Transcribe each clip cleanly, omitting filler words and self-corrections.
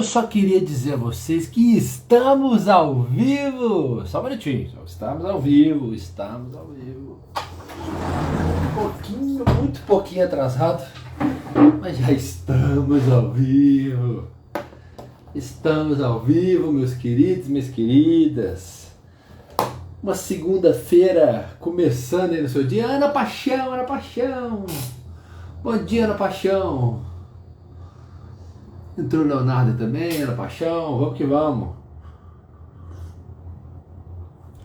Eu só queria dizer a vocês que estamos ao vivo. Só um minutinho. Estamos ao vivo, estamos ao vivo. Muito pouquinho atrasado, mas já estamos ao vivo. Estamos ao vivo, meus queridos e minhas queridas. Uma segunda-feira começando aí no seu dia. Ana Paixão, Ana Paixão. Bom dia, Ana Paixão. Entrou Leonardo também, Ana Paixão. Vamos que vamos.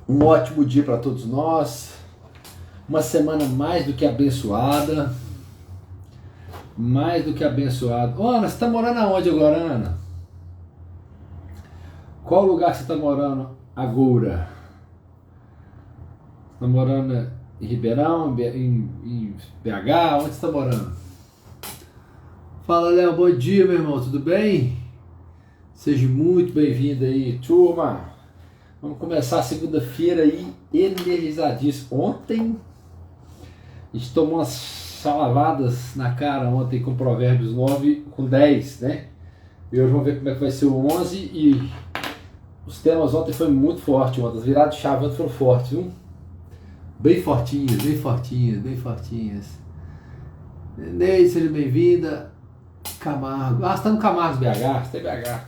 Um ótimo dia para todos nós. Uma semana mais do que abençoada. Mais do que abençoada. Ô, Ana, você está morando aonde agora, Ana? Qual lugar que você está morando agora? Está morando em Ribeirão, em BH? Onde você está morando? Fala, Léo, bom dia, meu irmão, tudo bem? Seja muito bem-vindo aí, turma. Vamos começar a segunda-feira aí energizadíssimo. Ontem a gente tomou umas salavadas na cara ontem com Provérbios 9 com 10, né? E hoje vamos ver como é que vai ser o 11 e os temas ontem foi muito forte, as viradas de chave ontem foram fortes, viu? Bem fortinhas, bem fortinhas, bem fortinhas. Neide, seja bem-vinda. Camargo. Ah, você tá no Camargo, BH? Você tá em BH.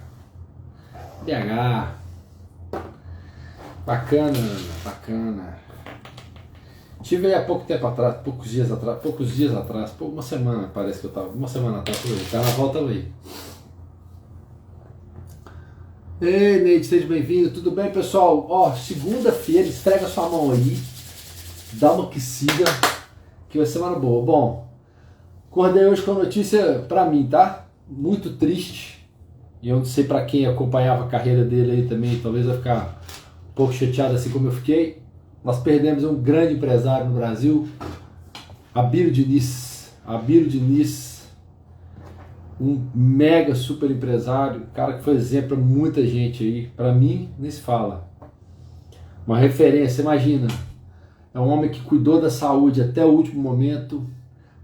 BH. Bacana, bacana. Tive aí há pouco tempo atrás, poucos dias atrás, uma semana parece que eu tava, uma semana atrás, por aí, carnaval tava aí. Ei, Neide, seja bem-vindo, tudo bem, pessoal? Ó, segunda-feira, esfrega sua mão aí, dá uma aquecida, que vai ser semana boa. Bom, acordei hoje com a notícia pra mim, tá? Muito triste. E eu não sei pra quem acompanhava a carreira dele aí também, talvez vai ficar um pouco chateado assim como eu fiquei. Nós perdemos um grande empresário no Brasil, Abílio Diniz. Abílio Diniz, um mega super empresário, um cara que foi exemplo pra muita gente aí. Pra mim, nem se fala. Uma referência, imagina. É um homem que cuidou da saúde até o último momento,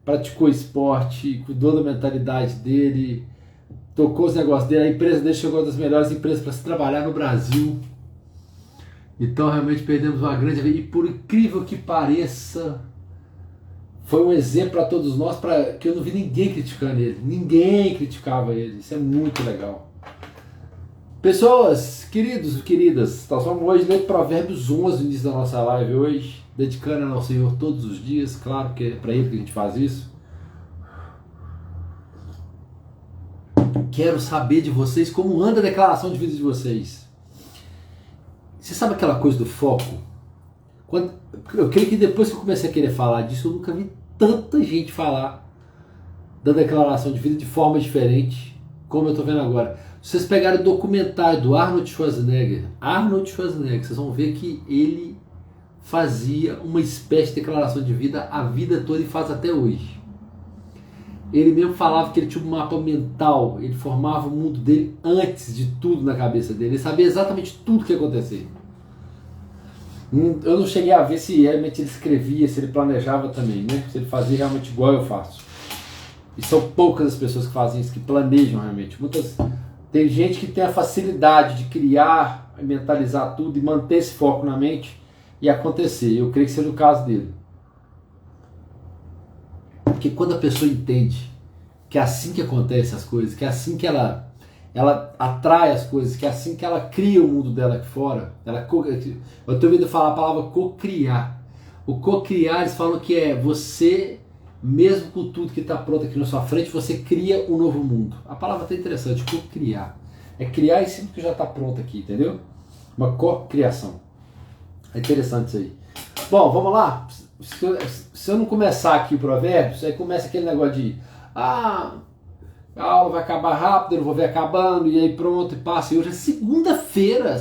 praticou esporte, cuidou da mentalidade dele, tocou os negócios dele, a empresa dele chegou uma das melhores empresas para se trabalhar no Brasil. Então realmente perdemos uma grande vida, e por incrível que pareça, foi um exemplo para todos nós, que eu não vi ninguém criticando ele, ninguém criticava ele, isso é muito legal. Pessoas, queridos e queridas, nós vamos hoje ler Provérbios 11 no início da nossa live hoje, dedicando ao Senhor todos os dias, claro que é para Ele que a gente faz isso. Quero saber de vocês como anda a declaração de vida de vocês. Você sabe aquela coisa do foco? Eu creio que depois que eu comecei a querer falar disso, eu nunca vi tanta gente falar da declaração de vida de forma diferente, como eu estou vendo agora. Se vocês pegarem o documentário do Arnold Schwarzenegger, vocês vão ver que ele fazia uma espécie de declaração de vida a vida toda e faz até hoje. Ele mesmo falava que ele tinha um mapa mental, ele formava o mundo dele antes de tudo na cabeça dele, ele sabia exatamente tudo o que ia acontecer. Eu não cheguei a ver se realmente ele escrevia, se ele planejava também, né? Se ele fazia realmente igual eu faço. E são poucas as pessoas que fazem isso, que planejam realmente. Tem gente que tem a facilidade de criar, mentalizar tudo e manter esse foco na mente e acontecer. Eu creio que seja o caso dele. Porque quando a pessoa entende que é assim que acontecem as coisas, que é assim que ela atrai as coisas, que é assim que ela cria o mundo dela aqui fora, eu estou ouvindo falar a palavra co-criar. O co-criar, eles falam que é você, mesmo com tudo que está pronto aqui na sua frente, você cria um novo mundo. A palavra está interessante, co-criar. É criar em cima do que já está pronto aqui, entendeu? Uma co-criação. É interessante isso aí. Bom, vamos lá. Se eu não começar aqui o Provérbios, aí começa aquele negócio de a aula vai acabar rápido, eu vou ver acabando, e aí pronto, e passa. E hoje é segunda-feira.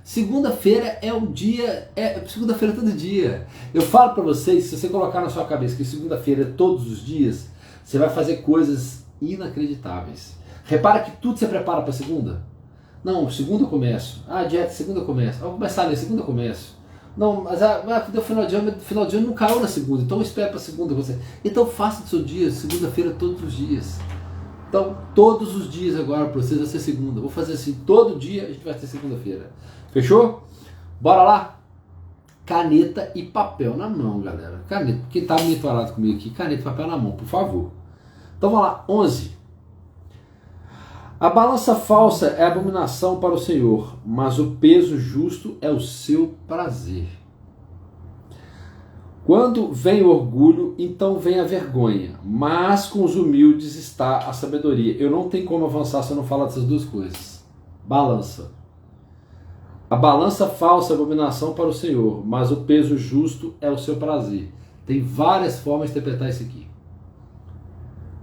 Segunda-feira é um dia, segunda-feira é todo dia. Eu falo pra vocês, se você colocar na sua cabeça que segunda-feira é todos os dias, você vai fazer coisas inacreditáveis. Repara que tudo você prepara pra segunda. Não, segunda eu começo. Ah, dieta, segunda eu começo. Vou começar a ler, segunda eu começo. Não, mas deu final de ano não caiu na segunda, então espera para segunda você. Então faça do seu dia, segunda-feira todos os dias. Então, todos os dias agora para vocês vai ser segunda. Vou fazer assim, todo dia a gente vai ter segunda-feira. Fechou? Bora lá? Caneta e papel na mão, galera. Caneta, quem tá monitorado comigo aqui, caneta e papel na mão, por favor. Então vamos lá, 11. A balança falsa é abominação para o Senhor, mas o peso justo é o seu prazer. Quando vem o orgulho, então vem a vergonha, mas com os humildes está a sabedoria. Eu não tenho como avançar se eu não falar dessas duas coisas. Balança. A balança falsa é abominação para o Senhor, mas o peso justo é o seu prazer. Tem várias formas de interpretar isso aqui.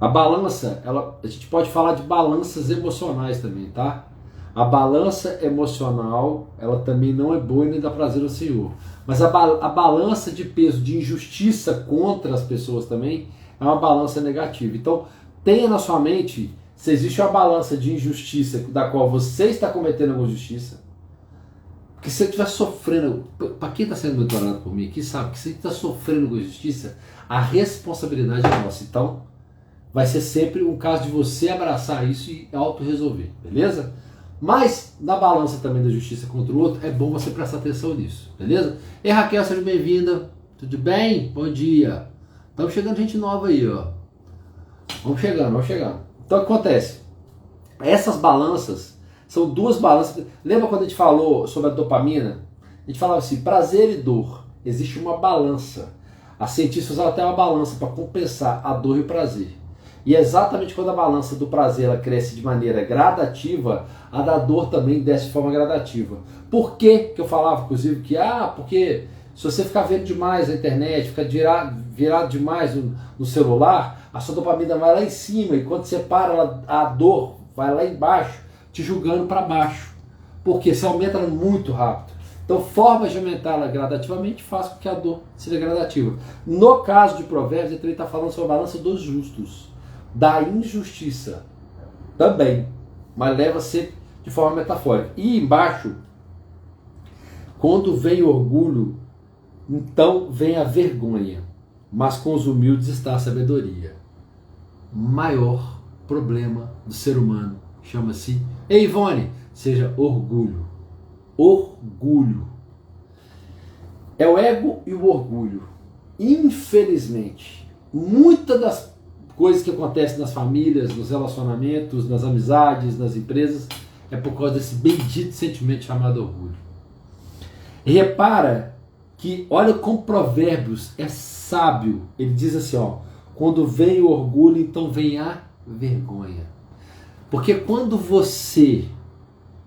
A balança, a gente pode falar de balanças emocionais também, tá? A balança emocional, ela também não é boa e nem dá prazer ao Senhor. Mas a balança de peso de injustiça contra as pessoas também é uma balança negativa. Então, tenha na sua mente, se existe uma balança de injustiça da qual você está cometendo alguma injustiça, que se você estiver sofrendo, para quem está sendo monitorado por mim aqui, sabe que se você está sofrendo com injustiça, a responsabilidade é nossa. Então, vai ser sempre um caso de você abraçar isso e auto-resolver, beleza? Mas, na balança também da justiça contra o outro, é bom você prestar atenção nisso, beleza? Ei, Raquel, seja bem-vinda. Tudo bem? Bom dia. Estamos chegando gente nova aí, ó. Vamos chegando, vamos chegando. Então, o que acontece? Essas balanças são duas balanças. Lembra quando a gente falou sobre a dopamina? A gente falava assim, prazer e dor. Existe uma balança. As cientistas usam até uma balança para compensar a dor e o prazer. E é exatamente quando a balança do prazer ela cresce de maneira gradativa, a da dor também desce de forma gradativa. Por que eu falava, inclusive, que porque se você ficar vendo demais na internet, ficar virado demais no celular, a sua dopamina vai lá em cima e quando você para, a dor vai lá embaixo, te julgando para baixo. Porque você aumenta ela muito rápido. Então, formas de aumentá-la gradativamente faz com que a dor seja gradativa. No caso de Provérbios, ele também está falando sobre a balança dos justos. Da injustiça também, mas leva sempre de forma metafórica. E embaixo, quando vem o orgulho, então vem a vergonha, mas com os humildes está a sabedoria. Maior problema do ser humano chama-se, ei Ivone, seja orgulho. Orgulho. É o ego e o orgulho. Infelizmente, muitas das coisas que acontecem nas famílias, nos relacionamentos, nas amizades, nas empresas, é por causa desse bendito sentimento chamado orgulho. E repara que, olha como Provérbios é sábio. Ele diz assim, quando vem o orgulho, então vem a vergonha. Porque quando você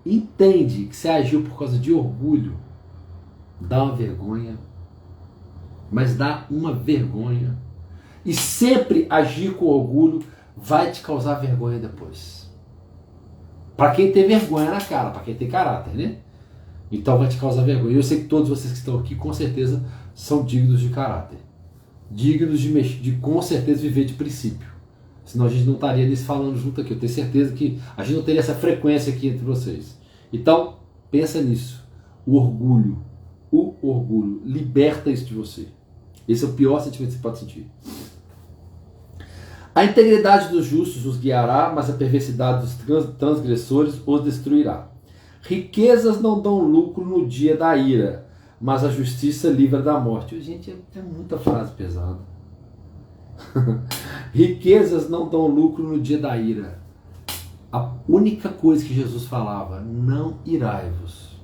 entende que você agiu por causa de orgulho, dá uma vergonha, mas dá uma vergonha. E sempre agir com orgulho vai te causar vergonha depois. Para quem tem vergonha na cara, para quem tem caráter, né? Então vai te causar vergonha. Eu sei que todos vocês que estão aqui, com certeza, são dignos de caráter. Dignos de com certeza viver de princípio. Senão a gente não estaria nisso falando junto aqui. Eu tenho certeza que a gente não teria essa frequência aqui entre vocês. Então, pensa nisso. O orgulho liberta isso de você. Esse é o pior sentimento que você pode sentir. A integridade dos justos os guiará, mas a perversidade dos transgressores os destruirá. Riquezas não dão lucro no dia da ira, mas a justiça livra da morte. Gente, é muita frase pesada. Riquezas não dão lucro no dia da ira. A única coisa que Jesus falava, não irai-vos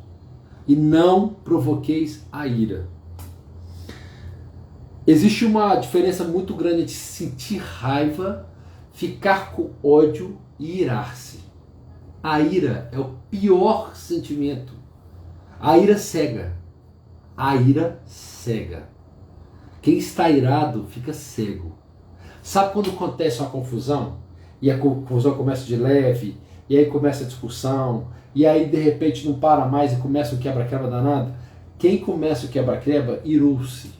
e não provoqueis a ira. Existe uma diferença muito grande entre sentir raiva, ficar com ódio e irar-se. A ira é o pior sentimento. A ira cega. A ira cega. Quem está irado fica cego. Sabe quando acontece uma confusão? E a confusão começa de leve, e aí começa a discussão, e aí de repente não para mais e começa o quebra-quebra danado? Quem começa o quebra-quebra irou-se.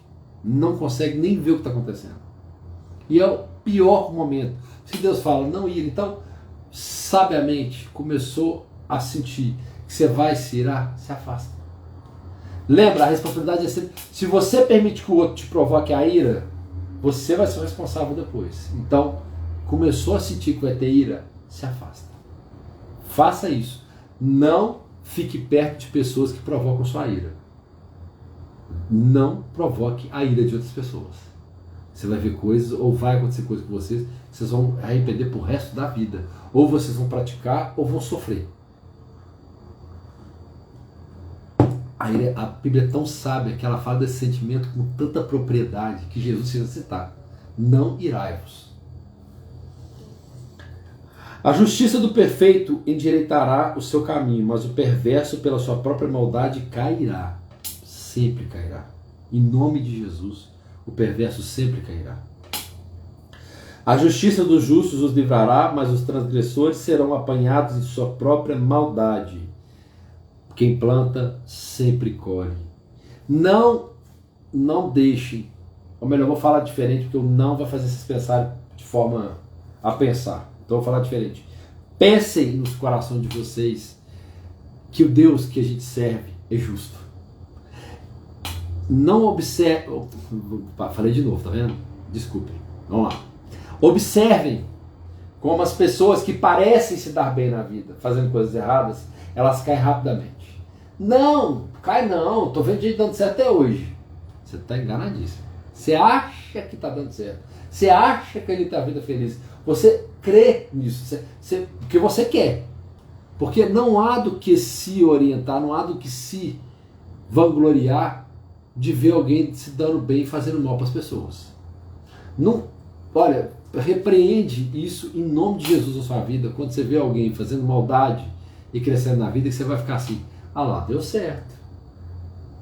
Não consegue nem ver o que está acontecendo. E é o pior momento. Se Deus fala, não ir, então, sabiamente, começou a sentir que você vai se irar, se afasta. Lembra, a responsabilidade é sempre, se você permite que o outro te provoque a ira, você vai ser o responsável depois. Então, começou a sentir que vai ter ira, se afasta. Faça isso. Não fique perto de pessoas que provocam sua ira. Não provoque a ira de outras pessoas. Você vai ver coisas, ou vai acontecer coisas com vocês vão arrepender pro resto da vida. Ou vocês vão praticar, ou vão sofrer. A Bíblia é tão sábia que ela fala desse sentimento com tanta propriedade que Jesus precisa citar. Não irai-vos. A justiça do perfeito endireitará o seu caminho, mas o perverso pela sua própria maldade cairá. Sempre cairá. Em nome de Jesus, o perverso sempre cairá. A justiça dos justos os livrará, mas os transgressores serão apanhados em sua própria maldade. Quem planta sempre colhe. Não deixem, ou melhor, eu vou falar diferente, porque eu não vou fazer vocês pensarem de forma a pensar. Então eu vou falar diferente. Pensem nos corações de vocês que o Deus que a gente serve é justo. Não observe. Falei de novo, tá vendo? Desculpem. Vamos lá. Observem como as pessoas que parecem se dar bem na vida, fazendo coisas erradas, elas caem rapidamente. Não, cai não. Tô vendo gente dando certo até hoje. Você está enganadíssimo. Você acha que está dando certo. Você acha que ele está a vida feliz. Você crê nisso. Porque você quer. Porque não há do que se orientar, não há do que se vangloriar de ver alguém se dando bem e fazendo mal para as pessoas. Não, olha, repreende isso em nome de Jesus na sua vida. Quando você vê alguém fazendo maldade e crescendo na vida, que você vai ficar assim, ah lá, deu certo.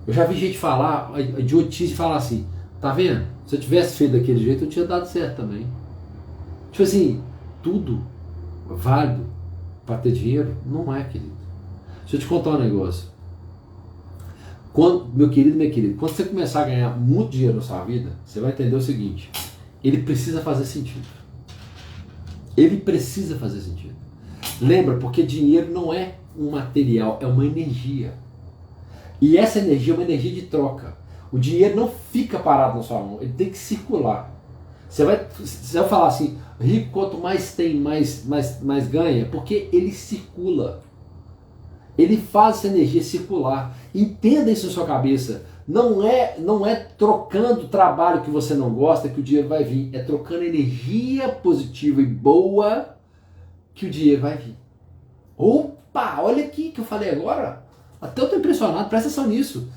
Eu já vi gente falar, a idiotice falar assim, tá vendo? Se eu tivesse feito daquele jeito, eu tinha dado certo também. Tipo assim, tudo válido para ter dinheiro? Não é, querido. Deixa eu te contar um negócio. Meu querido, quando você começar a ganhar muito dinheiro na sua vida, você vai entender o seguinte, ele precisa fazer sentido. Ele precisa fazer sentido. Lembra, porque dinheiro não é um material, é uma energia. E essa energia é uma energia de troca. O dinheiro não fica parado na sua mão, ele tem que circular. Você vai falar assim, rico quanto mais tem, mais ganha, porque ele circula. Ele faz essa energia circular. Entenda isso na sua cabeça. Não é trocando trabalho que você não gosta que o dinheiro vai vir. É trocando energia positiva e boa que o dinheiro vai vir. Opa, olha aqui que eu falei agora. Até eu estou impressionado, presta atenção nisso.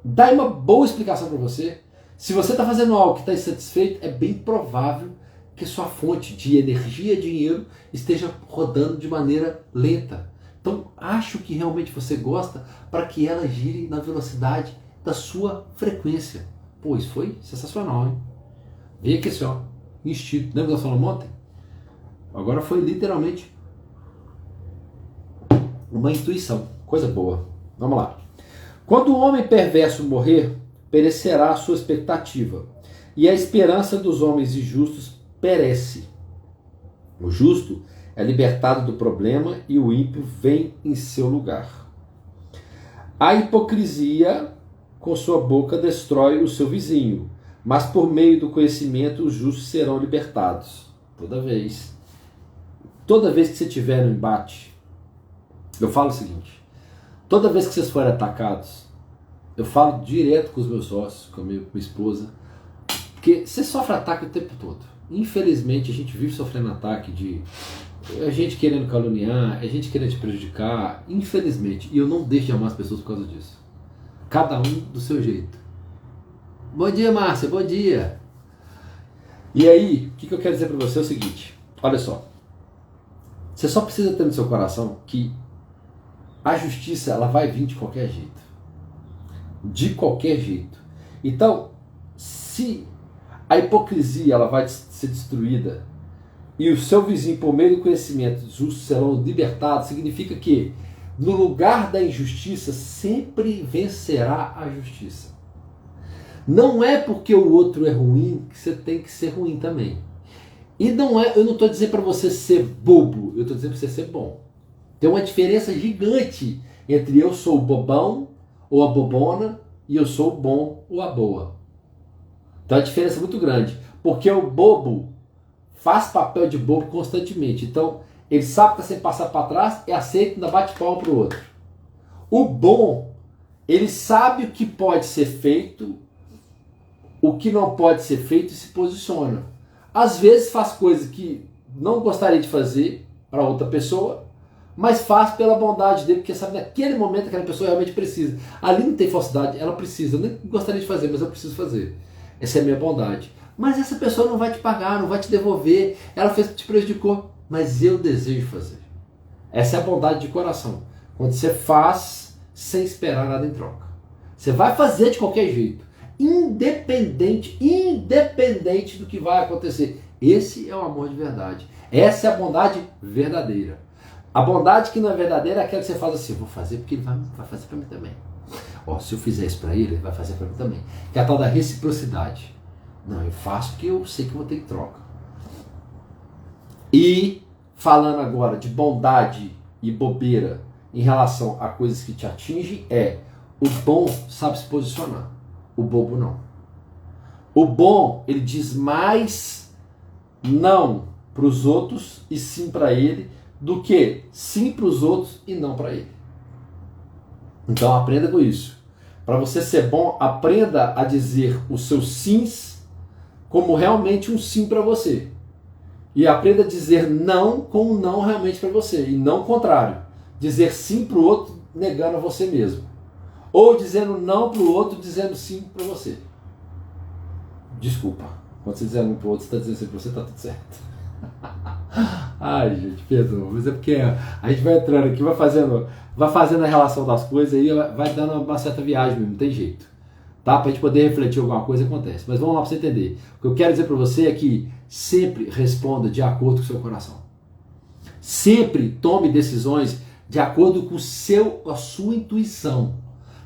Dá uma boa explicação para você. Se você está fazendo algo que está insatisfeito, é bem provável que sua fonte de energia, dinheiro, esteja rodando de maneira lenta. Então, acho que realmente você gosta para que ela gire na velocidade da sua frequência. Pô, isso foi sensacional, hein? Vem aqui assim, ó, instinto. Lembra que nós falamos ontem? Agora foi literalmente uma intuição. Coisa boa. Vamos lá. Quando o homem perverso morrer, perecerá a sua expectativa, e a esperança dos homens injustos perece. O justo é libertado do problema e o ímpio vem em seu lugar. A hipocrisia com sua boca destrói o seu vizinho, mas por meio do conhecimento os justos serão libertados. Toda vez que você tiver no embate, eu falo o seguinte, toda vez que vocês forem atacados, eu falo direto com os meus sócios, com a minha esposa, porque você sofre ataque o tempo todo. Infelizmente a gente vive sofrendo ataque de a gente querendo caluniar, a gente querendo te prejudicar, infelizmente, e eu não deixo de amar as pessoas por causa disso. Cada um do seu jeito. Bom dia, Márcia, bom dia. E aí, o que eu quero dizer para você é o seguinte, olha só, você só precisa ter no seu coração que a justiça ela vai vir de qualquer jeito. De qualquer jeito. Então, se a hipocrisia ela vai ser destruída e o seu vizinho, por meio do conhecimento justo, serão libertados, significa que no lugar da injustiça sempre vencerá a justiça. Não é porque o outro é ruim que você tem que ser ruim também. E não é, eu não estou dizendo para você ser bobo, eu estou dizendo para você ser bom. Tem uma diferença gigante entre eu sou o bobão ou a bobona e eu sou o bom ou a boa. Então a diferença é muito grande. Porque o bobo faz papel de bobo constantemente. Então, ele sabe que está sem passar para trás e aceita e ainda bate palma para o outro. O bom, ele sabe o que pode ser feito, o que não pode ser feito e se posiciona. Às vezes faz coisas que não gostaria de fazer para outra pessoa, mas faz pela bondade dele, porque sabe naquele momento aquela pessoa realmente precisa. Ali não tem falsidade, ela precisa. Eu nem gostaria de fazer, mas eu preciso fazer. Essa é a minha bondade. Mas essa pessoa não vai te pagar, não vai te devolver. Ela fez que te prejudicou, mas eu desejo fazer. Essa é a bondade de coração. Quando você faz sem esperar nada em troca. Você vai fazer de qualquer jeito. Independente do que vai acontecer. Esse é o amor de verdade. Essa é a bondade verdadeira. A bondade que não é verdadeira é aquela que você faz assim, vou fazer porque ele vai fazer para mim também. Ó, se eu fizer isso para ele vai fazer para mim também. Que é a tal da reciprocidade. Não, eu faço porque eu sei que vou ter troca. E falando agora de bondade e bobeira em relação a coisas que te atingem, o bom sabe se posicionar, o bobo não. O bom, ele diz mais não para os outros e sim para ele, do que sim para os outros e não para ele. Então aprenda com isso. Para você ser bom, aprenda a dizer os seus sims como realmente um sim para você. E aprenda a dizer não como um não realmente para você. E não o contrário. Dizer sim para o outro negando a você mesmo. Ou dizendo não para o outro dizendo sim para você. Desculpa. Quando você dizer não para o outro, você está dizendo sim para você, está tudo certo. Ai, gente, perdoa. Mas é porque a gente vai entrando aqui, vai fazendo a relação das coisas e vai dando uma certa viagem mesmo, não tem jeito. Tá? Pra gente poder refletir alguma coisa, acontece. Mas vamos lá para você entender. O que eu quero dizer para você é que sempre responda de acordo com o seu coração. Sempre tome decisões de acordo com a sua intuição.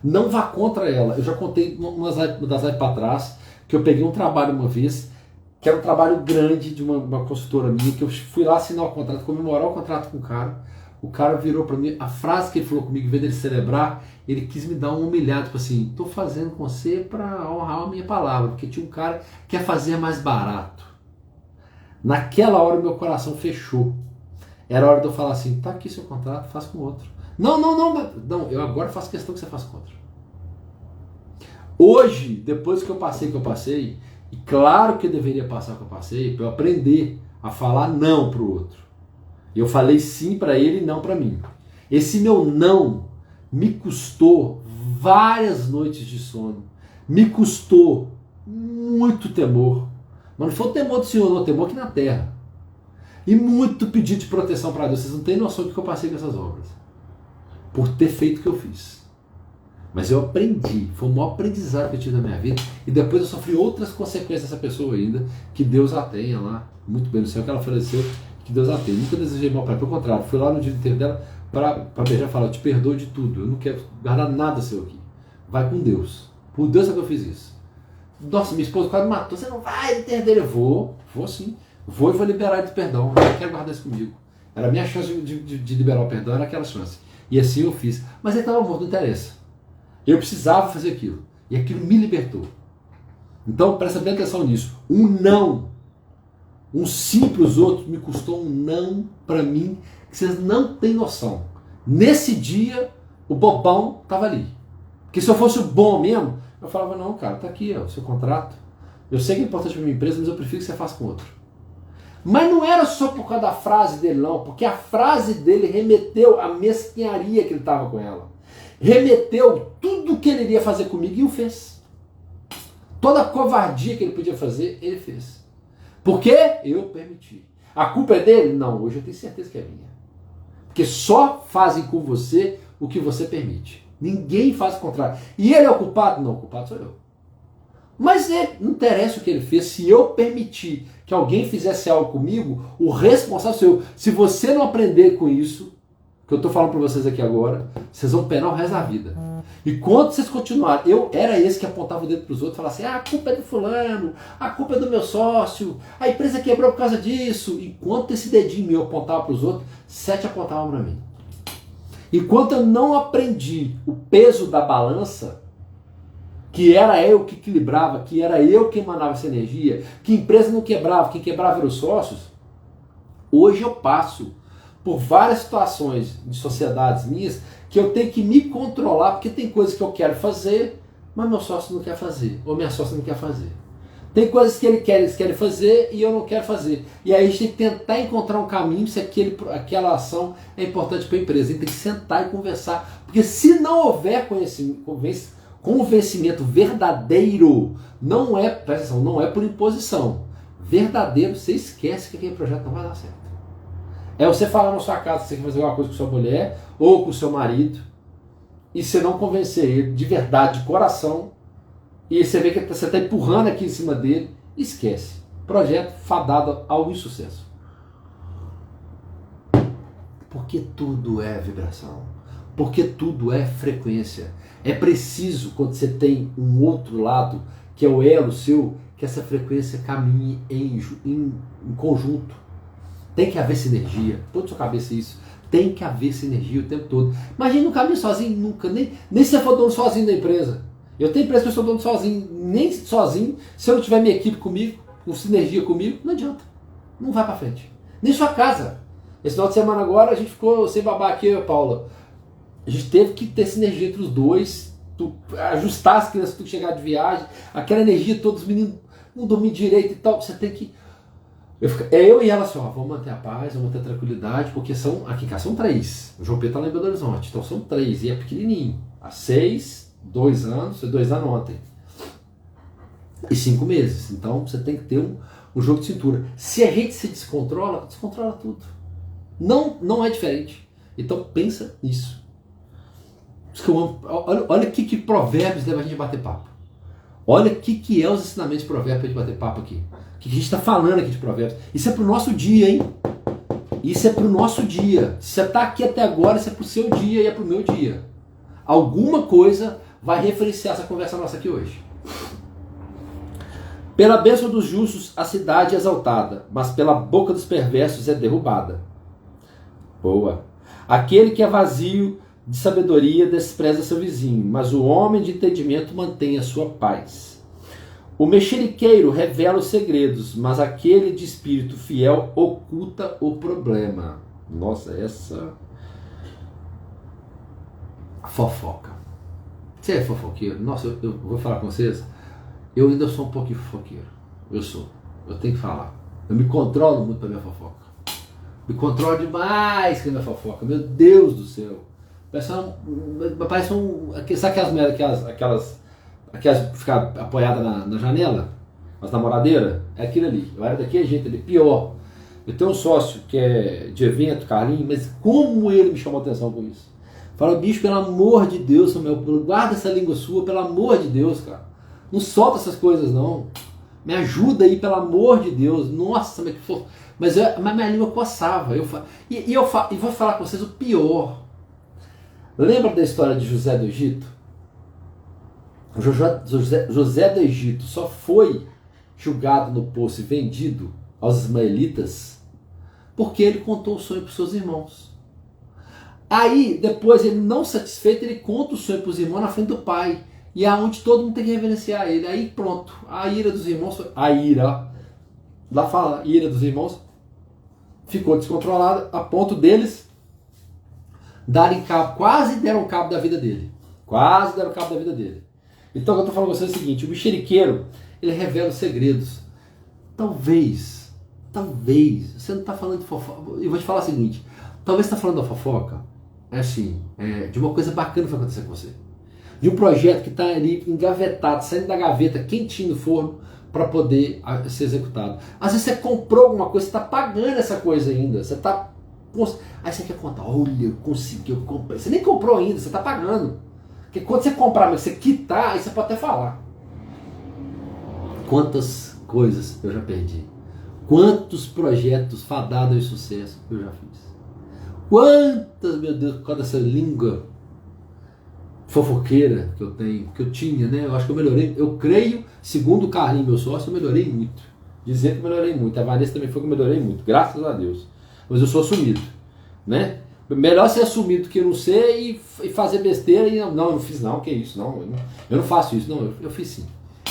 Não vá contra ela. Eu já contei umas lives para trás que eu peguei um trabalho uma vez, que era um trabalho grande de uma consultora minha, que eu fui lá assinar o contrato, comemorar o contrato com o cara. O cara virou para mim, a frase que ele falou comigo, em vez dele celebrar, ele quis me dar um humilhado, tipo assim, tô fazendo com você para honrar a minha palavra, porque tinha um cara que quer fazer mais barato. Naquela hora o meu coração fechou. Era hora de eu falar assim, tá aqui seu contrato, faz com outro. Não, eu agora faço questão que você faça com outro. Hoje, depois que eu passei, e claro que eu deveria passar o que eu passei, para eu aprender a falar não pro outro. Eu falei sim para ele e não para mim. Esse meu não me custou várias noites de sono. Me custou muito temor. Mas não foi o temor do Senhor, não, o temor aqui na terra. E muito pedido de proteção para Deus. Vocês não têm noção do que eu passei com essas obras. Por ter feito o que eu fiz. Mas eu aprendi. Foi o maior aprendizado que eu tive na minha vida. E depois eu sofri outras consequências dessa pessoa ainda. Que Deus a tenha lá. Muito bem no céu que ela faleceu. Que Deus a tenha. Nunca desejei mal para ela. Pelo contrário, fui lá no dia inteiro dela para beijar e falar, eu te perdoo de tudo. Eu não quero guardar nada seu aqui. Vai com Deus. Por Deus é que eu fiz isso. Nossa, minha esposa quase me matou. Você não vai no enterro dele? Eu vou sim. Vou e vou liberar ele de perdão. Eu não quero guardar isso comigo. Era a minha chance de liberar o perdão, era aquela chance. E assim eu fiz. Mas ele estava morto, não interessa. Eu precisava fazer aquilo. E aquilo me libertou. Então presta bem atenção nisso. Um não. Um sim para os outros me custou um não para mim, que vocês não têm noção. Nesse dia, o bobão estava ali. Porque se eu fosse o bom mesmo, eu falava, não, cara, tá aqui, ó, o seu contrato. Eu sei que é importante para minha empresa, mas eu prefiro que você faça com outro. Mas não era só por causa da frase dele, não, porque a frase dele remeteu à mesquinharia que ele estava com ela. Remeteu tudo o que ele iria fazer comigo e o fez. Toda a covardia que ele podia fazer, ele fez. Porque eu permiti. A culpa é dele? Não, hoje eu tenho certeza que é minha. Porque só fazem com você o que você permite. Ninguém faz o contrário. E ele é o culpado? Não, o culpado sou eu. Mas não interessa o que ele fez, se eu permitir que alguém fizesse algo comigo, o responsável sou eu. Se você não aprender com isso, que eu estou falando para vocês aqui agora, vocês vão penar o resto da vida. E quando vocês continuarem, eu era esse que apontava o dedo para os outros e falava assim, a culpa é do fulano, a culpa é do meu sócio, a empresa quebrou por causa disso. Enquanto esse dedinho meu apontava para os outros, 7 apontavam para mim. Enquanto eu não aprendi o peso da balança, que era eu que equilibrava, que era eu que emanava essa energia, que a empresa não quebrava, quem quebrava eram os sócios. Hoje eu passo por várias situações de sociedades minhas que eu tenho que me controlar, porque tem coisas que eu quero fazer, mas meu sócio não quer fazer, ou minha sócia não quer fazer. Tem coisas que eles querem fazer e eu não quero fazer. E aí a gente tem que tentar encontrar um caminho se aquela ação é importante para a empresa. A gente tem que sentar e conversar. Porque se não houver convencimento verdadeiro, não é, presta atenção, não é por imposição. Verdadeiro, você esquece que aquele projeto não vai dar certo. É você falar na sua casa que você quer fazer alguma coisa com sua mulher ou com o seu marido e você não convencer ele de verdade, de coração, e você vê que você está empurrando aqui em cima dele, esquece. Projeto fadado ao insucesso. Porque tudo é vibração. Porque tudo é frequência. É preciso, quando você tem um outro lado, que é o elo seu, que essa frequência caminhe em conjunto. Tem que haver sinergia. Põe na sua cabeça isso. Tem que haver sinergia o tempo todo. Imagina um caminho sozinho, nunca. Nem se você for dono sozinho da empresa. Eu tenho empresa que eu sou dono sozinho. Nem sozinho. Se eu não tiver minha equipe comigo, com sinergia comigo, não adianta. Não vai pra frente. Nem sua casa. Esse final de semana agora a gente ficou sem babá aqui, eu e a Paula. A gente teve que ter sinergia entre os dois. Ajustar as crianças tudo chegar de viagem. Aquela energia, todos os meninos não dormir direito e tal. Você tem que... Eu e ela assim, ó, vamos manter a paz, vamos manter a tranquilidade, porque aqui em casa são 3. O João Pedro tá lá em Belo Horizonte, então são 3, e é pequenininho. Há 6, 2 anos, foi 2 anos ontem. E 5 meses. Então você tem que ter um jogo de cintura. Se a gente se descontrola tudo. Não é diferente. Então pensa nisso. Olha o que provérbios leva a gente a bater papo. Olha o que é os ensinamentos de provérbios para a gente bater papo aqui. O que a gente está falando aqui de provérbios. Isso é pro nosso dia, hein? Isso é pro nosso dia. Se você está aqui até agora, isso é pro seu dia e é pro meu dia. Alguma coisa vai referenciar essa conversa nossa aqui hoje. Pela bênção dos justos a cidade é exaltada, mas pela boca dos perversos é derrubada. Boa. Aquele que é vazio de sabedoria despreza seu vizinho, mas o homem de entendimento mantém a sua paz. O mexeriqueiro revela os segredos, mas aquele de espírito fiel oculta o problema. Nossa, essa... Fofoca. Você é fofoqueiro? Nossa, eu vou falar com vocês. Eu ainda sou um pouquinho fofoqueiro. Eu sou. Eu tenho que falar. Eu me controlo muito pra minha fofoca. Me controlo demais com a minha fofoca. Meu Deus do céu. Parece sabe aquelas merdas, aquelas que ficam apoiadas na janela? As namoradeiras? É aquilo ali. Eu era daquele jeito ali. Pior. Eu tenho um sócio que é de evento, Carlinhos, mas como ele me chamou a atenção com isso? Fala, bicho, pelo amor de Deus, Samuel, guarda essa língua sua, pelo amor de Deus, cara. Não solta essas coisas, não. Me ajuda aí, pelo amor de Deus. Nossa, mas que for. Mas minha língua coçava. E vou falar com vocês o pior. Lembra da história de José do Egito? José do Egito só foi julgado no poço e vendido aos ismaelitas porque ele contou o sonho para os seus irmãos. Aí, depois, ele não satisfeito, ele conta o sonho para os irmãos na frente do pai. E é onde todo mundo tem que reverenciar ele. Aí pronto, a ira dos irmãos, lá fala, a ira dos irmãos ficou descontrolada a ponto deles darem cabo, quase deram cabo da vida dele. Quase deram cabo da vida dele. Então o que eu estou falando com vocês é o seguinte, o mexeriqueiro, ele revela os segredos. Talvez, você não está falando de fofoca, eu vou te falar o seguinte, talvez você está falando da fofoca, de uma coisa bacana que vai acontecer com você. De um projeto que está ali engavetado, saindo da gaveta, quentinho no forno, para poder ser executado. Às vezes você comprou alguma coisa, você está pagando essa coisa ainda, você está... Aí você quer contar, olha, eu consegui, eu comprei. Você nem comprou ainda, você está pagando. Porque quando você comprar, mas você quitar, aí você pode até falar. Quantas coisas eu já perdi. Quantos projetos fadados de sucesso eu já fiz. Quantas, meu Deus, por causa dessa língua fofoqueira que eu tenho, que eu tinha, né? Eu acho que eu melhorei. Eu creio, segundo o Carlinhos, meu sócio, eu melhorei muito. Dizer que eu melhorei muito. A Vanessa também foi que eu melhorei muito, graças a Deus. Mas eu sou assumido, né? Melhor ser assumir do que não ser e fazer besteira e não, eu não fiz não, que isso, não, eu não faço isso, não, eu fiz sim.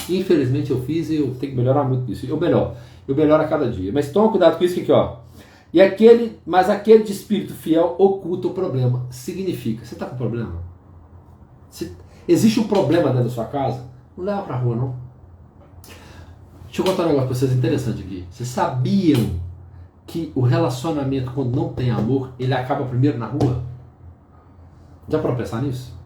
Infelizmente eu fiz e eu tenho que melhorar muito nisso. Eu melhoro a cada dia. Mas toma cuidado com isso aqui, ó. Mas aquele de espírito fiel oculta o problema. Significa, você está com problema? Existe um problema dentro da sua casa? Não leva pra rua, não. Deixa eu contar um negócio pra vocês interessante aqui. Vocês sabiam que o relacionamento, quando não tem amor, ele acaba primeiro na rua? Já para pensar nisso?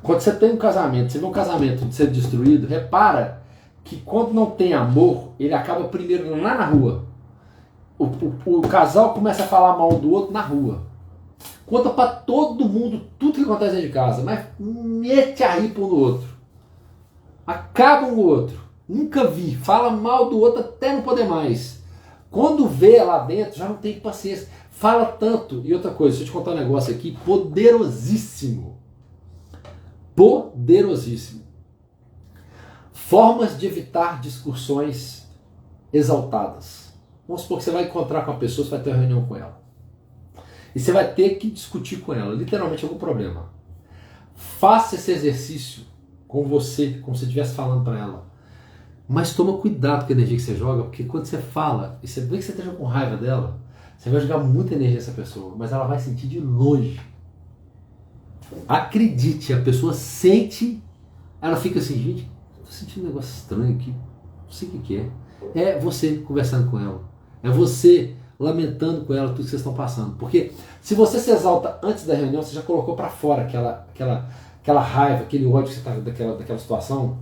Quando você tem um casamento, você vê um casamento ser destruído, repara que quando não tem amor, ele acaba primeiro lá na rua. O casal começa a falar mal do outro na rua. Conta para todo mundo tudo que acontece dentro de casa, mas mete a ripa um no outro. Acaba um no outro. Nunca vi. Fala mal do outro até não poder mais. Quando vê lá dentro, já não tem paciência. Fala tanto. E outra coisa, deixa eu te contar um negócio aqui poderosíssimo. Poderosíssimo. Formas de evitar discussões exaltadas. Vamos supor que você vai encontrar com uma pessoa, você vai ter uma reunião com ela. E você vai ter que discutir com ela, literalmente algum problema. Faça esse exercício com você, como se você estivesse falando para ela. Mas toma cuidado com a energia que você joga, porque quando você fala, e você vê que você esteja com raiva dela, você vai jogar muita energia nessa pessoa, mas ela vai sentir de longe. Acredite, a pessoa sente, ela fica assim, gente, tô sentindo um negócio estranho aqui, não sei o que é. É você conversando com ela, é você lamentando com ela tudo que vocês estão passando. Porque se você se exalta antes da reunião, você já colocou para fora aquela raiva, aquele ódio que você está daquela situação,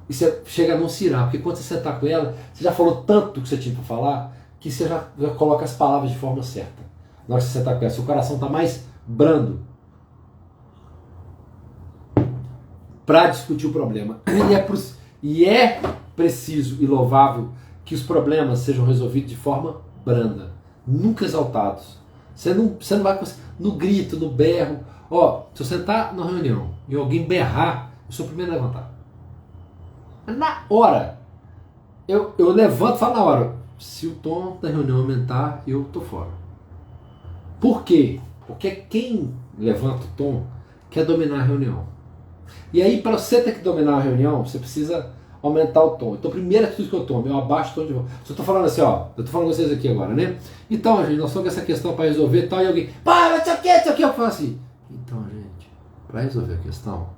e você chega a não se irar, porque quando você sentar com ela, você já falou tanto que você tinha para falar, que você já coloca as palavras de forma certa. Na hora que você sentar com ela, seu coração está mais brando para discutir o problema. E é preciso e louvável que os problemas sejam resolvidos de forma branda, nunca exaltados. Você não vai no grito, no berro. Ó, se eu sentar na reunião e alguém berrar, eu sou o primeiro a levantar. Na hora, eu levanto e falo na hora, se o tom da reunião aumentar, eu tô fora. Por quê? Porque quem levanta o tom quer dominar a reunião. E aí, para você ter que dominar a reunião, você precisa aumentar o tom. Então, a primeira atitude que eu tomo, eu abaixo o tom de voz. Se eu tô falando assim, ó, eu tô falando com vocês aqui agora, né? Então, gente, nós estamos com essa questão para resolver e tal, e alguém, pá, mas isso aqui, eu falo assim, então, gente, para resolver a questão,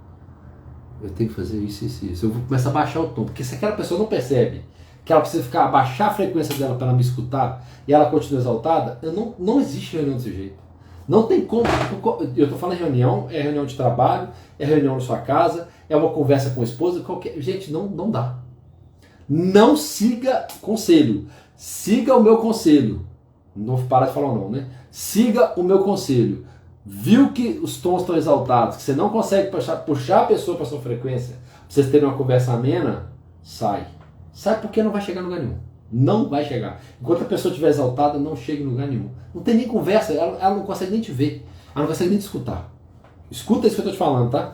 eu tenho que fazer isso, isso, isso. Eu vou começar a baixar o tom, porque se aquela pessoa não percebe que ela precisa abaixar a frequência dela para ela me escutar e ela continua exaltada, não existe reunião desse jeito. Não tem como. Eu estou falando reunião, é reunião de trabalho, é reunião na sua casa, é uma conversa com a esposa, gente, não dá. Não siga conselho. Siga o meu conselho. Não vou parar de falar não, né? Siga o meu conselho. Viu que os tons estão exaltados, que você não consegue puxar a pessoa para sua frequência, para vocês terem uma conversa amena, sai. Sai porque não vai chegar em lugar nenhum. Não vai chegar. Enquanto a pessoa estiver exaltada, não chega em lugar nenhum. Não tem nem conversa, ela não consegue nem te ver. Ela não consegue nem te escutar. Escuta isso que eu estou te falando, tá?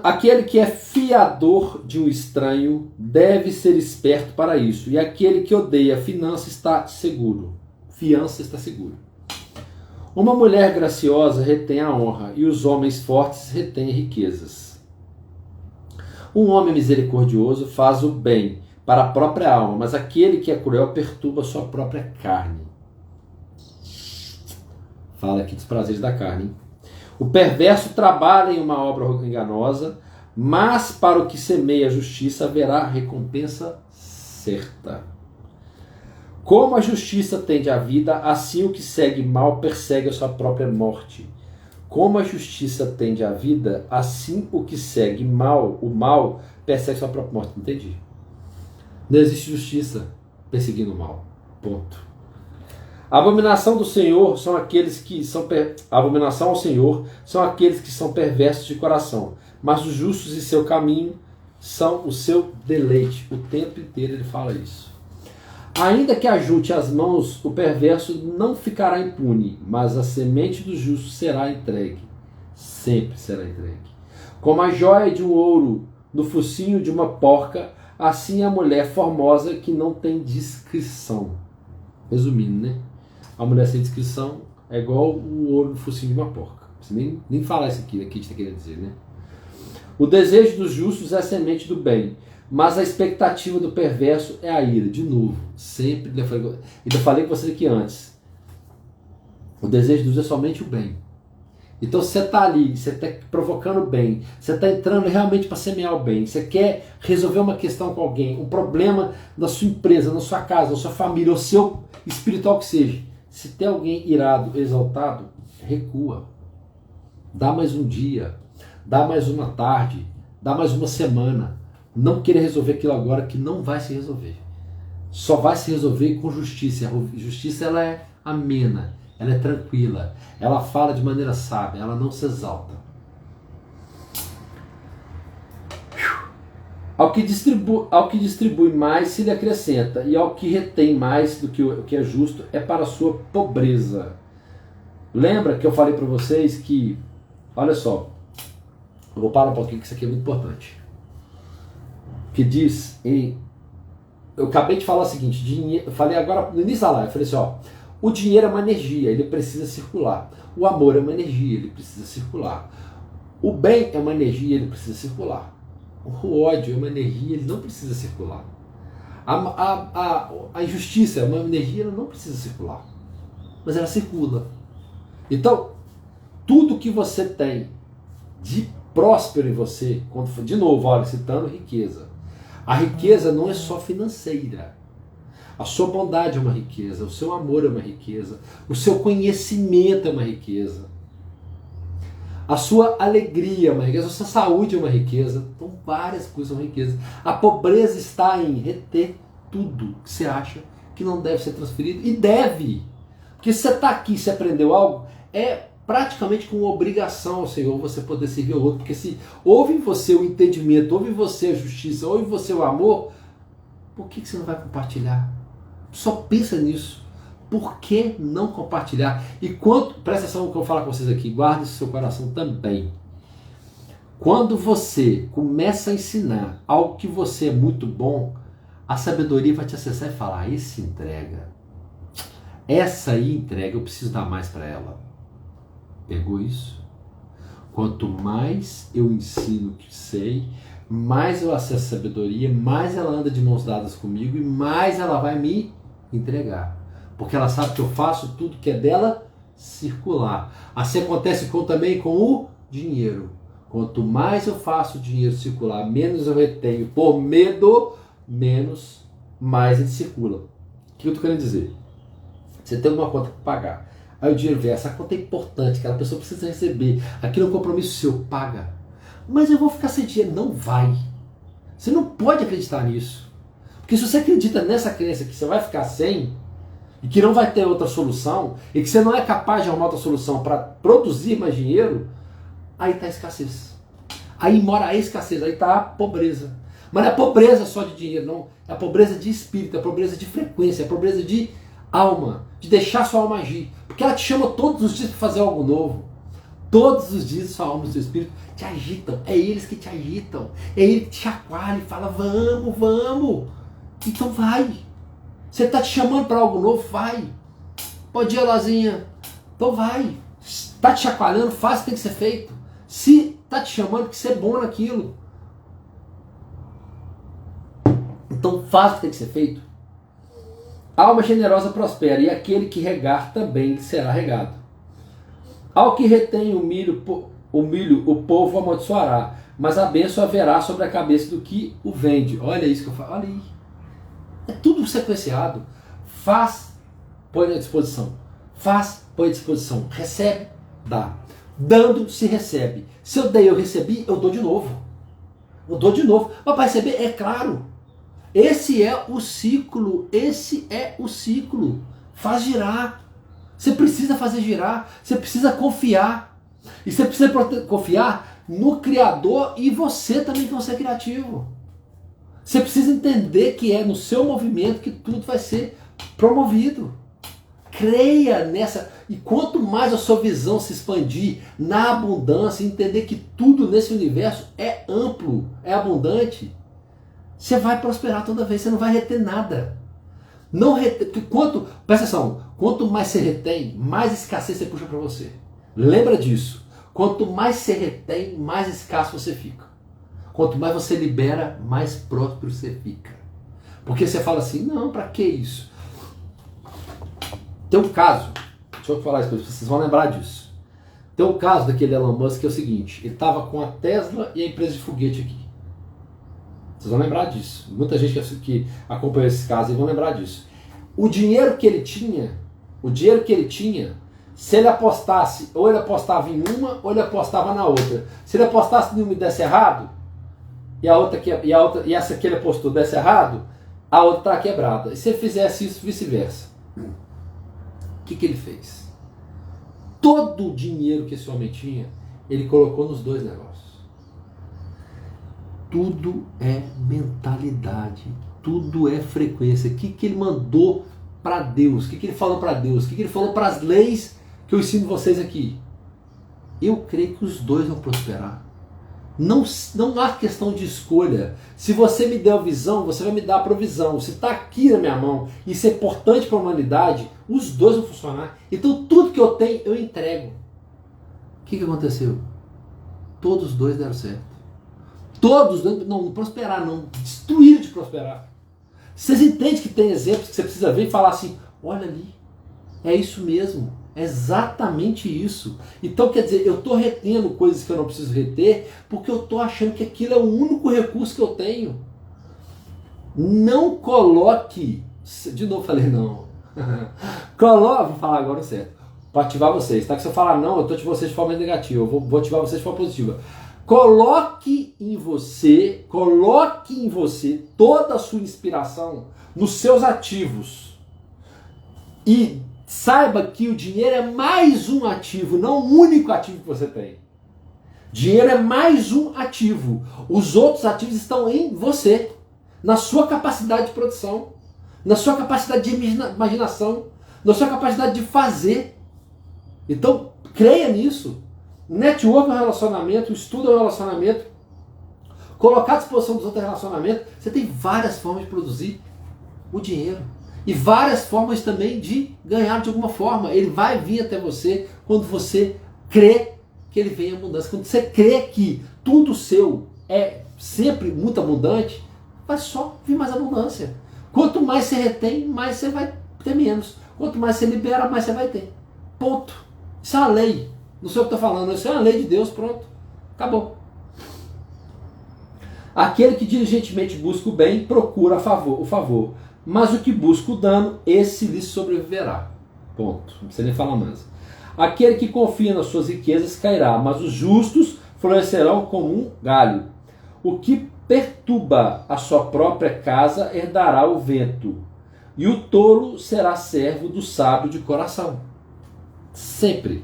Aquele que é fiador de um estranho deve ser esperto para isso. E aquele que odeia fiança está seguro. Fiança está seguro. Uma mulher graciosa retém a honra, e os homens fortes retêm riquezas. Um homem misericordioso faz o bem para a própria alma, mas aquele que é cruel perturba a sua própria carne. Fala aqui dos prazeres da carne, hein? O perverso trabalha em uma obra enganosa, mas para o que semeia a justiça haverá recompensa certa. Como a justiça tende à vida, assim o que segue mal persegue a sua própria morte. Como a justiça tende à vida, assim o que segue mal, o mal, persegue sua própria morte. Entendi. Não existe justiça perseguindo o mal. Ponto. A abominação do Senhor são aqueles que são a abominação ao Senhor são aqueles que são perversos de coração, mas os justos em seu caminho são o seu deleite. O tempo inteiro ele fala isso. Ainda que ajunte as mãos, o perverso não ficará impune, mas a semente do justo será entregue. Sempre será entregue. Como a joia de um ouro no focinho de uma porca, assim a mulher formosa que não tem discrição. Resumindo, né? A mulher sem discrição é igual o ouro no focinho de uma porca. Você nem falar isso aqui, que a gente está querendo dizer, né? O desejo dos justos é a semente do bem, mas a expectativa do perverso é a ira. De novo, sempre, ainda falei com vocês aqui antes, o desejo dos justos é somente o bem. Então você está ali, você está provocando o bem, você está entrando realmente para semear o bem, você quer resolver uma questão com alguém, um problema na sua empresa, na sua casa, na sua família, ou seu espiritual que seja. Se tem alguém irado, exaltado, recua. Dá mais um dia, dá mais uma tarde, dá mais uma semana. Não queira resolver aquilo agora que não vai se resolver. Só vai se resolver com justiça. A justiça ela é amena, ela é tranquila, ela fala de maneira sábia, ela não se exalta. Ao que distribui mais se lhe acrescenta, e ao que retém mais do que o que é justo é para a sua pobreza. Lembra que eu falei para vocês que, olha só, eu vou parar um pouquinho que isso aqui é muito importante. Que diz, eu acabei de falar o seguinte, eu falei agora no início da live, eu falei assim, ó, o dinheiro é uma energia, ele precisa circular. O amor é uma energia, ele precisa circular. O bem é uma energia, ele precisa circular. O ódio é uma energia, ele não precisa circular. A injustiça é uma energia, ela não precisa circular. Mas ela circula. Então, tudo que você tem de próspero em você, de novo, olha, citando riqueza. A riqueza não é só financeira. A sua bondade é uma riqueza, o seu amor é uma riqueza, o seu conhecimento é uma riqueza, a sua alegria é uma riqueza, a sua saúde é uma riqueza. Então várias coisas são riquezas. A pobreza está em reter tudo que você acha que não deve ser transferido, e deve. Porque se você está aqui, se aprendeu algo, é praticamente com obrigação ao Senhor você poder servir ao outro. Porque se houve em você o entendimento, houve em você a justiça, houve em você o amor, por que você não vai compartilhar? Só pensa nisso. Por que não compartilhar? E presta atenção no que eu vou falar com vocês aqui, guarde isso no seu coração também. Quando você começa a ensinar algo que você é muito bom, a sabedoria vai te acessar e falar, esse entrega. Essa aí entrega, eu preciso dar mais para ela. Pegou isso? Quanto mais eu ensino que sei, mais eu acesso a sabedoria, mais ela anda de mãos dadas comigo e mais ela vai me entregar. Porque ela sabe que eu faço tudo que é dela circular. Assim acontece também com o dinheiro. Quanto mais eu faço o dinheiro circular, menos eu retenho por medo, mais ele circula. O que eu estou querendo dizer? Você tem uma conta para pagar. Aí o dinheiro vem, essa conta é importante, aquela pessoa precisa receber. Aquilo é um compromisso seu, paga. Mas eu vou ficar sem dinheiro. Não vai. Você não pode acreditar nisso. Porque se você acredita nessa crença que você vai ficar sem, e que não vai ter outra solução, e que você não é capaz de arrumar outra solução para produzir mais dinheiro, aí está a escassez. Aí mora a escassez, aí está a pobreza. Mas não é pobreza só de dinheiro, não. É a pobreza de espírito, é a pobreza de frequência, é a pobreza de alma, de deixar sua alma agir. Porque ela te chama todos os dias para fazer algo novo. Todos os dias sua alma e seu espírito te agitam. É eles que te agitam. É ele que te chacoalha e fala, vamos, vamos. Então vai. Você está te chamando para algo novo? Vai. Bom dia, Lazinha. Então vai. Está te chacoalhando? Faz o que tem que ser feito. Se está te chamando, que ser bom naquilo. Então faz o que tem que ser feito. A alma generosa prospera, e aquele que regar também será regado. Ao que retém o milho o povo amaldiçoará, mas a bênção haverá sobre a cabeça do que o vende. Olha isso que eu falo. Olha aí. É tudo sequenciado. Faz, põe à disposição. Faz, põe à disposição. Recebe, dá. Dando, se recebe. Se eu dei, eu recebi, eu dou de novo. Eu dou de novo. Mas para receber, é claro. Esse é o ciclo. Esse é o ciclo. Faz girar. Você precisa fazer girar. Você precisa confiar. E você precisa confiar no Criador e você também que você é criativo. Você precisa entender que é no seu movimento que tudo vai ser promovido. Creia nessa. E quanto mais a sua visão se expandir na abundância, entender que tudo nesse universo é amplo, é abundante, você vai prosperar toda vez, você não vai reter nada. Não reter, presta atenção, Quanto mais você retém, mais escassez você puxa para você. Lembra disso. Quanto mais você retém, mais escasso você fica. Quanto mais você libera, mais próspero você fica. Porque você fala assim, não, para que isso? Tem um caso, deixa eu falar isso para vocês vão lembrar disso. Tem um caso daquele Elon Musk que é o seguinte, ele estava com a Tesla e a empresa de foguete aqui. Vocês vão lembrar disso. Muita gente que acompanhou esse caso vão lembrar disso. O dinheiro que ele tinha, se ele apostasse, ou ele apostava em uma, ou ele apostava na outra. Se ele apostasse em uma e desse errado, e essa que ele apostou desse errado, a outra está quebrada. E se ele fizesse isso, vice-versa. O que ele fez? Todo o dinheiro que esse homem tinha, ele colocou nos dois negócios. Tudo é mentalidade, tudo é frequência. O que ele mandou para Deus? O que ele falou para Deus? O que ele falou para as leis que eu ensino vocês aqui? Eu creio que os dois vão prosperar. Não há questão de escolha. Se você me der a visão, você vai me dar a provisão. Se está aqui na minha mão e isso é importante para a humanidade, os dois vão funcionar. Então tudo que eu tenho, eu entrego. O que aconteceu? Todos os dois deram certo. Todos, não prosperar, não. Destruíram de prosperar. Vocês entendem que tem exemplos que você precisa ver e falar assim, olha ali, é isso mesmo. É exatamente isso. Então, quer dizer, eu estou retendo coisas que eu não preciso reter porque eu estou achando que aquilo é o único recurso que eu tenho. Não coloque... De novo falei não. Vou falar agora certo. Para ativar vocês. Tá? Que se eu falar não, eu estou ativando vocês de forma negativa. Eu vou ativar vocês de forma positiva. Coloque em você toda a sua inspiração nos seus ativos. E saiba que o dinheiro é mais um ativo, não o único ativo que você tem. Dinheiro é mais um ativo. Os outros ativos estão em você, na sua capacidade de produção, na sua capacidade de imaginação, na sua capacidade de fazer. Então, creia nisso. Network é um relacionamento, estudo é um relacionamento, colocar à disposição dos outros relacionamentos. Você tem várias formas de produzir o dinheiro. E várias formas também de ganhar de alguma forma. Ele vai vir até você quando você crê que ele vem em abundância. Quando você crê que tudo seu é sempre muito abundante, vai só vir mais abundância. Quanto mais você retém, mais você vai ter menos. Quanto mais você libera, mais você vai ter. Ponto. Isso é uma lei. Não sei o que eu estou falando. Isso é uma lei de Deus. Pronto. Acabou. Aquele que diligentemente busca o bem, procura o favor. Mas o que busca o dano, esse lhe sobreviverá. Ponto. Não precisa nem falar mais. Aquele que confia nas suas riquezas cairá, mas os justos florescerão como um galho. O que perturba a sua própria casa herdará o vento, e o tolo será servo do sábio de coração. Sempre.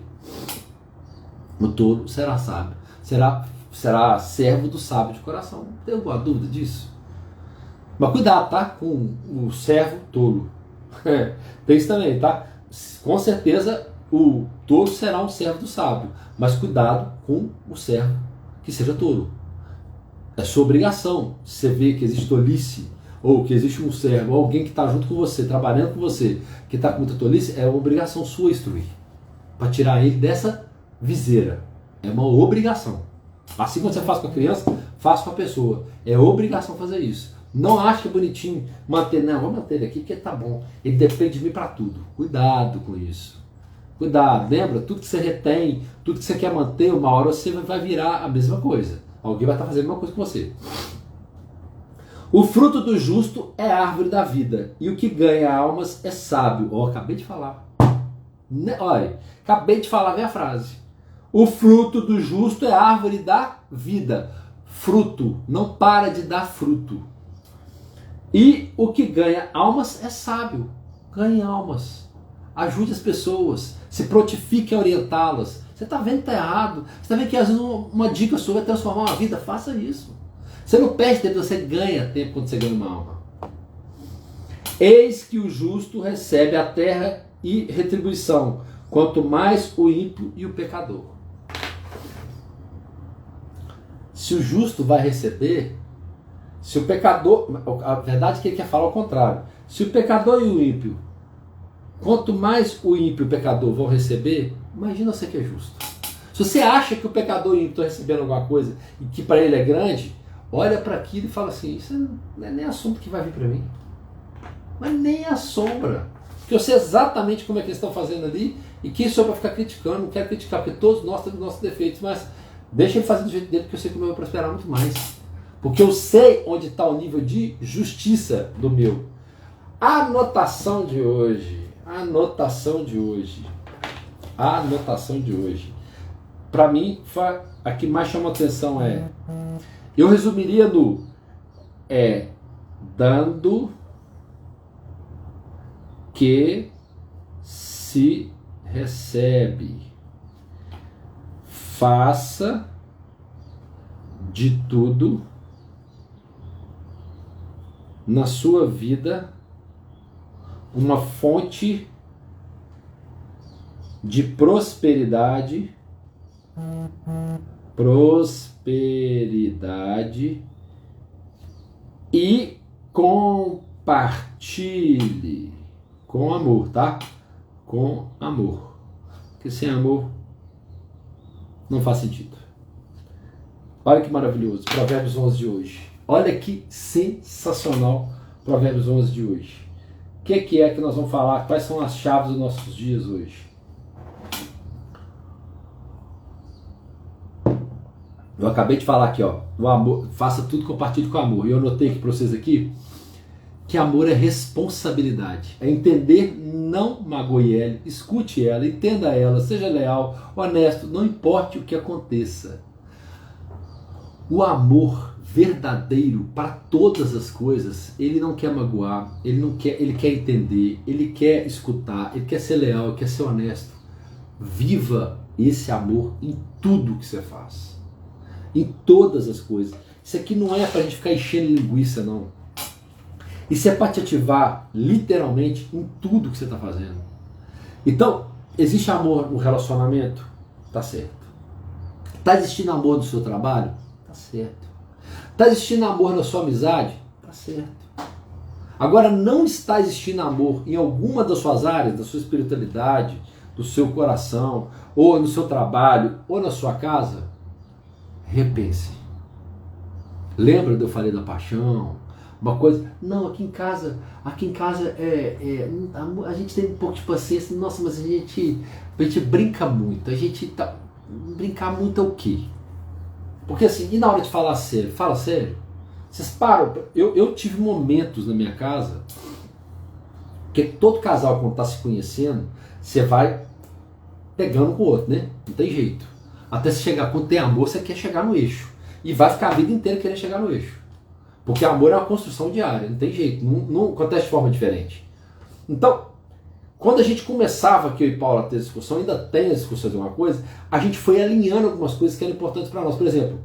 O tolo será sábio. Será servo do sábio de coração. Tem alguma dúvida disso? Mas cuidado, tá? Com o servo tolo. Tem isso também, tá? Com certeza o tolo será um servo do sábio. Mas cuidado com o servo que seja tolo. É sua obrigação. Se você vê que existe tolice, ou que existe um servo, ou alguém que está junto com você, trabalhando com você, que está com muita tolice, é uma obrigação sua instruir. Para tirar ele dessa viseira. É uma obrigação. Assim como você faz com a criança, faça com a pessoa. É obrigação fazer isso. Não ache que é bonitinho manter, não, vou manter ele aqui porque tá bom. Ele depende de mim para tudo. Cuidado com isso. Cuidado, lembra? Tudo que você retém, tudo que você quer manter, uma hora você vai virar a mesma coisa. Alguém vai estar fazendo a mesma coisa com você. O fruto do justo é a árvore da vida, e o que ganha almas é sábio. Acabei de falar. Olha, acabei de falar a minha frase. O fruto do justo é a árvore da vida. Fruto, não para de dar fruto. E o que ganha almas é sábio. Ganhe almas. Ajude as pessoas. Se prontifique a orientá-las. Você está vendo que está errado. Você está vendo que às vezes uma dica sua vai transformar uma vida. Faça isso. Você não perde tempo, você ganha tempo quando você ganha uma alma. Eis que o justo recebe a terra e retribuição, quanto mais o ímpio e o pecador. Se o justo vai receber, se o pecador, a verdade é que ele quer falar ao contrário. Se o pecador e o ímpio quanto mais o ímpio e o pecador vão receber, imagina você que é justo. Se você acha que o pecador e o ímpio estão recebendo alguma coisa e que para ele é grande, olha para aquilo e fala assim, isso não é nem assunto que vai vir para mim. Mas nem a sombra. Porque eu sei exatamente como é que eles estão fazendo ali, e quem sou para ficar criticando, não quero criticar, porque todos nós temos nossos defeitos, mas deixa ele fazer do jeito dele, porque eu sei que o meu vai prosperar muito mais. Porque eu sei onde está o nível de justiça do meu. A anotação de hoje, para mim, a que mais chama atenção eu resumiria no dando que se recebe. Faça de tudo na sua vida uma fonte de prosperidade e compartilhe com amor, tá? Com amor. Porque sem amor não faz sentido. Olha que maravilhoso, Provérbios 11 de hoje. Olha que sensacional, Provérbios 11 de hoje. O que é que nós vamos falar? Quais são as chaves dos nossos dias hoje? Eu acabei de falar aqui, ó, o amor, faça tudo, compartilhe com amor. E eu anotei aqui para vocês aqui que amor é responsabilidade. É entender, não magoe ela, escute ela, entenda ela, seja leal, honesto, não importe o que aconteça. O amor verdadeiro para todas as coisas, ele não quer magoar, ele quer entender, ele quer escutar, ele quer ser leal, ele quer ser honesto. Viva esse amor em tudo que você faz. Em todas as coisas. Isso aqui não é para a gente ficar enchendo linguiça, não. Isso é para te ativar literalmente em tudo que você está fazendo. Então, existe amor no relacionamento? Tá certo. Está existindo amor no seu trabalho? Tá certo. Está existindo amor na sua amizade? Tá certo. Agora, não está existindo amor em alguma das suas áreas, da sua espiritualidade, do seu coração, ou no seu trabalho, ou na sua casa? Repense. Lembra de eu falei da paixão? Uma coisa, não, aqui em casa a gente tem um pouco de paciência, nossa, mas a gente brinca muito, brincar muito é o quê? Porque assim, e na hora de falar sério, fala sério, vocês param, eu tive momentos na minha casa, que todo casal quando está se conhecendo, você vai pegando com o outro, né? Não tem jeito, até se chegar, quando tem amor, você quer chegar no eixo, e vai ficar a vida inteira querendo chegar no eixo. Porque amor é uma construção diária, não tem jeito, não acontece de forma diferente. Então, quando a gente começava aqui, eu e Paula, a ter discussão, ainda tem as discussões de uma coisa, a gente foi alinhando algumas coisas que eram importantes para nós. Por exemplo,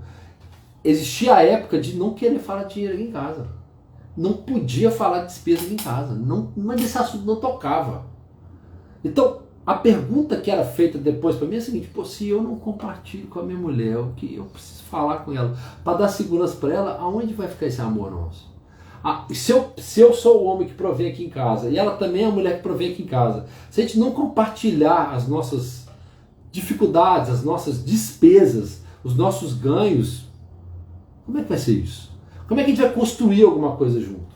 existia a época de não querer falar de dinheiro aqui em casa. Não podia falar de despesa aqui em casa. Mas esse assunto não tocava. Então, a pergunta que era feita depois para mim é a seguinte: pô, se eu não compartilho com a minha mulher o que eu preciso falar com ela para dar segurança para ela, aonde vai ficar esse amor nosso? Se eu sou o homem que provém aqui em casa e ela também é a mulher que provém aqui em casa, se a gente não compartilhar as nossas dificuldades, as nossas despesas, os nossos ganhos, como é que vai ser isso? Como é que a gente vai construir alguma coisa junto?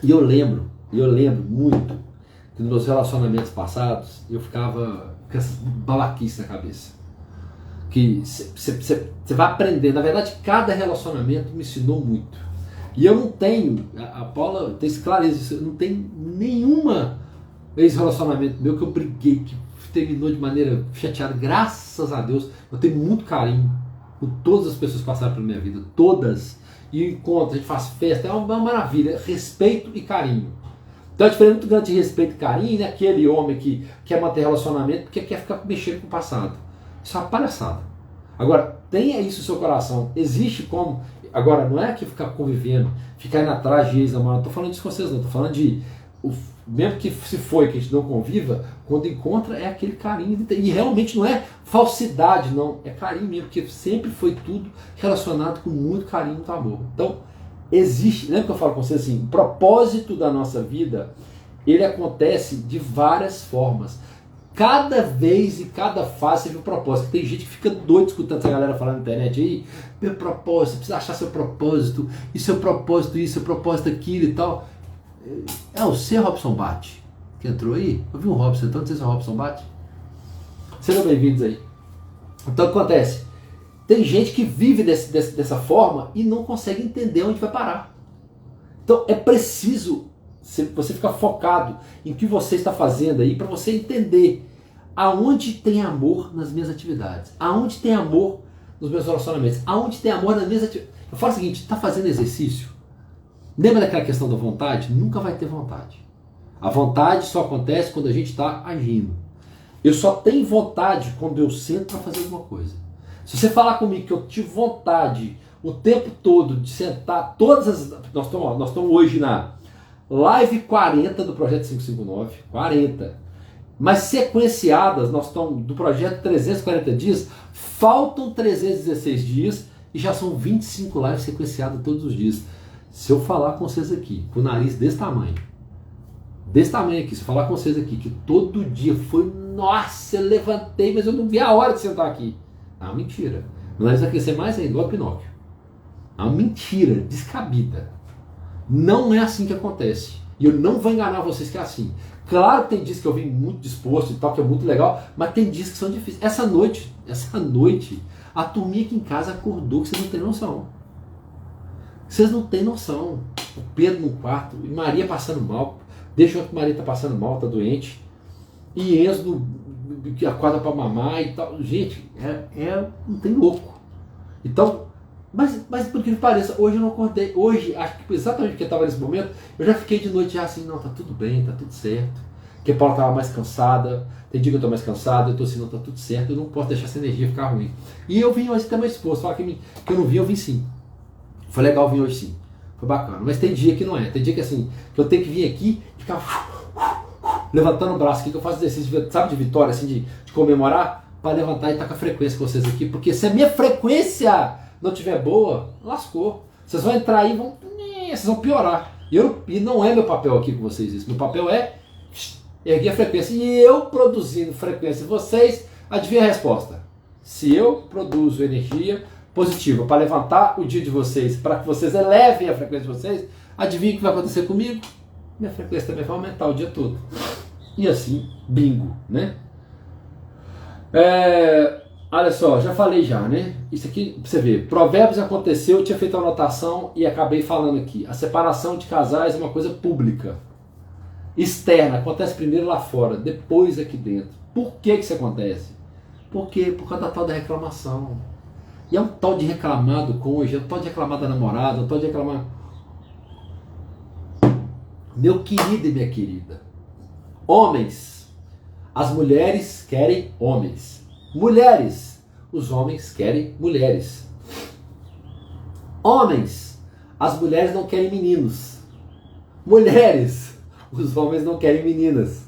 E eu lembro muito que nos meus relacionamentos passados eu ficava com essa babaquice na cabeça. Que você vai aprender. Na verdade, cada relacionamento me ensinou muito. E eu não tenho, a Paula tem clareza disso, eu não tenho nenhuma ex-relacionamento meu que eu briguei, que terminou de maneira chateada. Graças a Deus, eu tenho muito carinho por todas as pessoas que passaram pela minha vida, todas. E encontro, a gente faz festa, é uma maravilha, respeito e carinho. Então a diferença muito grande de respeito e carinho é aquele homem que quer manter relacionamento porque quer ficar mexendo com o passado. Isso é uma palhaçada. Agora, tenha isso no seu coração. Existe como. Agora, não é que ficar convivendo, ficar indo atrás de ex-namorado. Não estou falando disso com vocês, não. Estou falando de. Mesmo que se foi, que a gente não conviva, quando encontra é aquele carinho. E realmente não é falsidade, não. É carinho mesmo, porque sempre foi tudo relacionado com muito carinho e muito amor. Então, existe. Lembra que eu falo com vocês assim? O propósito da nossa vida ele acontece de várias formas. Cada vez e cada fase teve um propósito. Tem gente que fica doido escutando essa galera falar na internet aí, meu propósito, precisa achar seu propósito, e seu propósito isso, seu propósito aquilo e tal. É o seu Robson Bate que entrou aí? Eu vi um Robson entrando, não sei se é o Robson Bate. Sejam bem-vindos aí. Então o que acontece? Tem gente que vive dessa forma e não consegue entender onde vai parar. Então é preciso você ficar focado em o que você está fazendo aí para você entender aonde tem amor nas minhas atividades, aonde tem amor nos meus relacionamentos, aonde tem amor nas minhas atividades. Eu falo o seguinte, está fazendo exercício? Lembra daquela questão da vontade? Nunca vai ter vontade. A vontade só acontece quando a gente está agindo. Eu só tenho vontade quando eu sento para fazer alguma coisa. Se você falar comigo que eu tive vontade o tempo todo de sentar todas as... Nós estamos hoje na live 40 do projeto 559, 40. Mas sequenciadas, nós estamos do projeto 340 dias, faltam 316 dias e já são 25 lives sequenciadas todos os dias. Se eu falar com vocês aqui, com o nariz desse tamanho aqui, se eu falar com vocês aqui, que todo dia foi, nossa, eu levantei, mas eu não vi a hora de sentar aqui. É uma mentira. Meu nariz vai crescer mais ainda, igual o Pinóquio. É uma mentira descabida. Não é assim que acontece. E eu não vou enganar vocês que é assim. Claro que tem dias que eu vim muito disposto e tal, que é muito legal, mas tem dias que são difíceis. Essa noite, a turminha aqui em casa acordou que vocês não têm noção. Vocês não têm noção. O Pedro no quarto, e Maria passando mal. Deixa eu que Maria tá passando mal, tá doente. E Enzo que acorda para mamar e tal. Gente, não tem louco. Então, mas por que pareça, hoje eu não acordei. Hoje, acho que exatamente porque eu estava nesse momento, eu já fiquei de noite já assim, não, tá tudo bem, tá tudo certo. Porque a Paula estava mais cansada, tem dia que eu tô mais cansado, eu tô assim, não, tá tudo certo, eu não posso deixar essa energia ficar ruim. E eu vim hoje até mais disposto, falar que eu não vim, eu vim sim. Foi legal vir hoje sim. Foi bacana. Mas tem dia que não é. Tem dia que assim, que eu tenho que vir aqui e ficar levantando o braço aqui, que eu faço exercício, sabe, de vitória, assim, de comemorar, para levantar e estar com a frequência com vocês aqui. Porque se a minha frequência não tiver boa, lascou. Vocês vão entrar aí e vocês vão piorar. E não é meu papel aqui com vocês isso. Meu papel é erguer a frequência. E eu produzindo frequência, vocês, adivinha a resposta? Se eu produzo energia positiva para levantar o dia de vocês, para que vocês elevem a frequência de vocês, adivinha o que vai acontecer comigo? Minha frequência também vai aumentar o dia todo. E assim, bingo, né? Olha só, já falei já, né? Isso aqui, pra você ver, Provérbios aconteceu, eu tinha feito a anotação e acabei falando aqui. A separação de casais é uma coisa pública, externa, acontece primeiro lá fora, depois aqui dentro. Por que isso acontece? Por quê? Por causa da tal da reclamação. E é um tal de reclamar do cônjuge, é um tal de reclamar da namorada, é um tal de reclamar... Meu querido e minha querida, homens, as mulheres querem homens. Mulheres, os homens querem mulheres. Homens, as mulheres não querem meninos. Mulheres, os homens não querem meninas.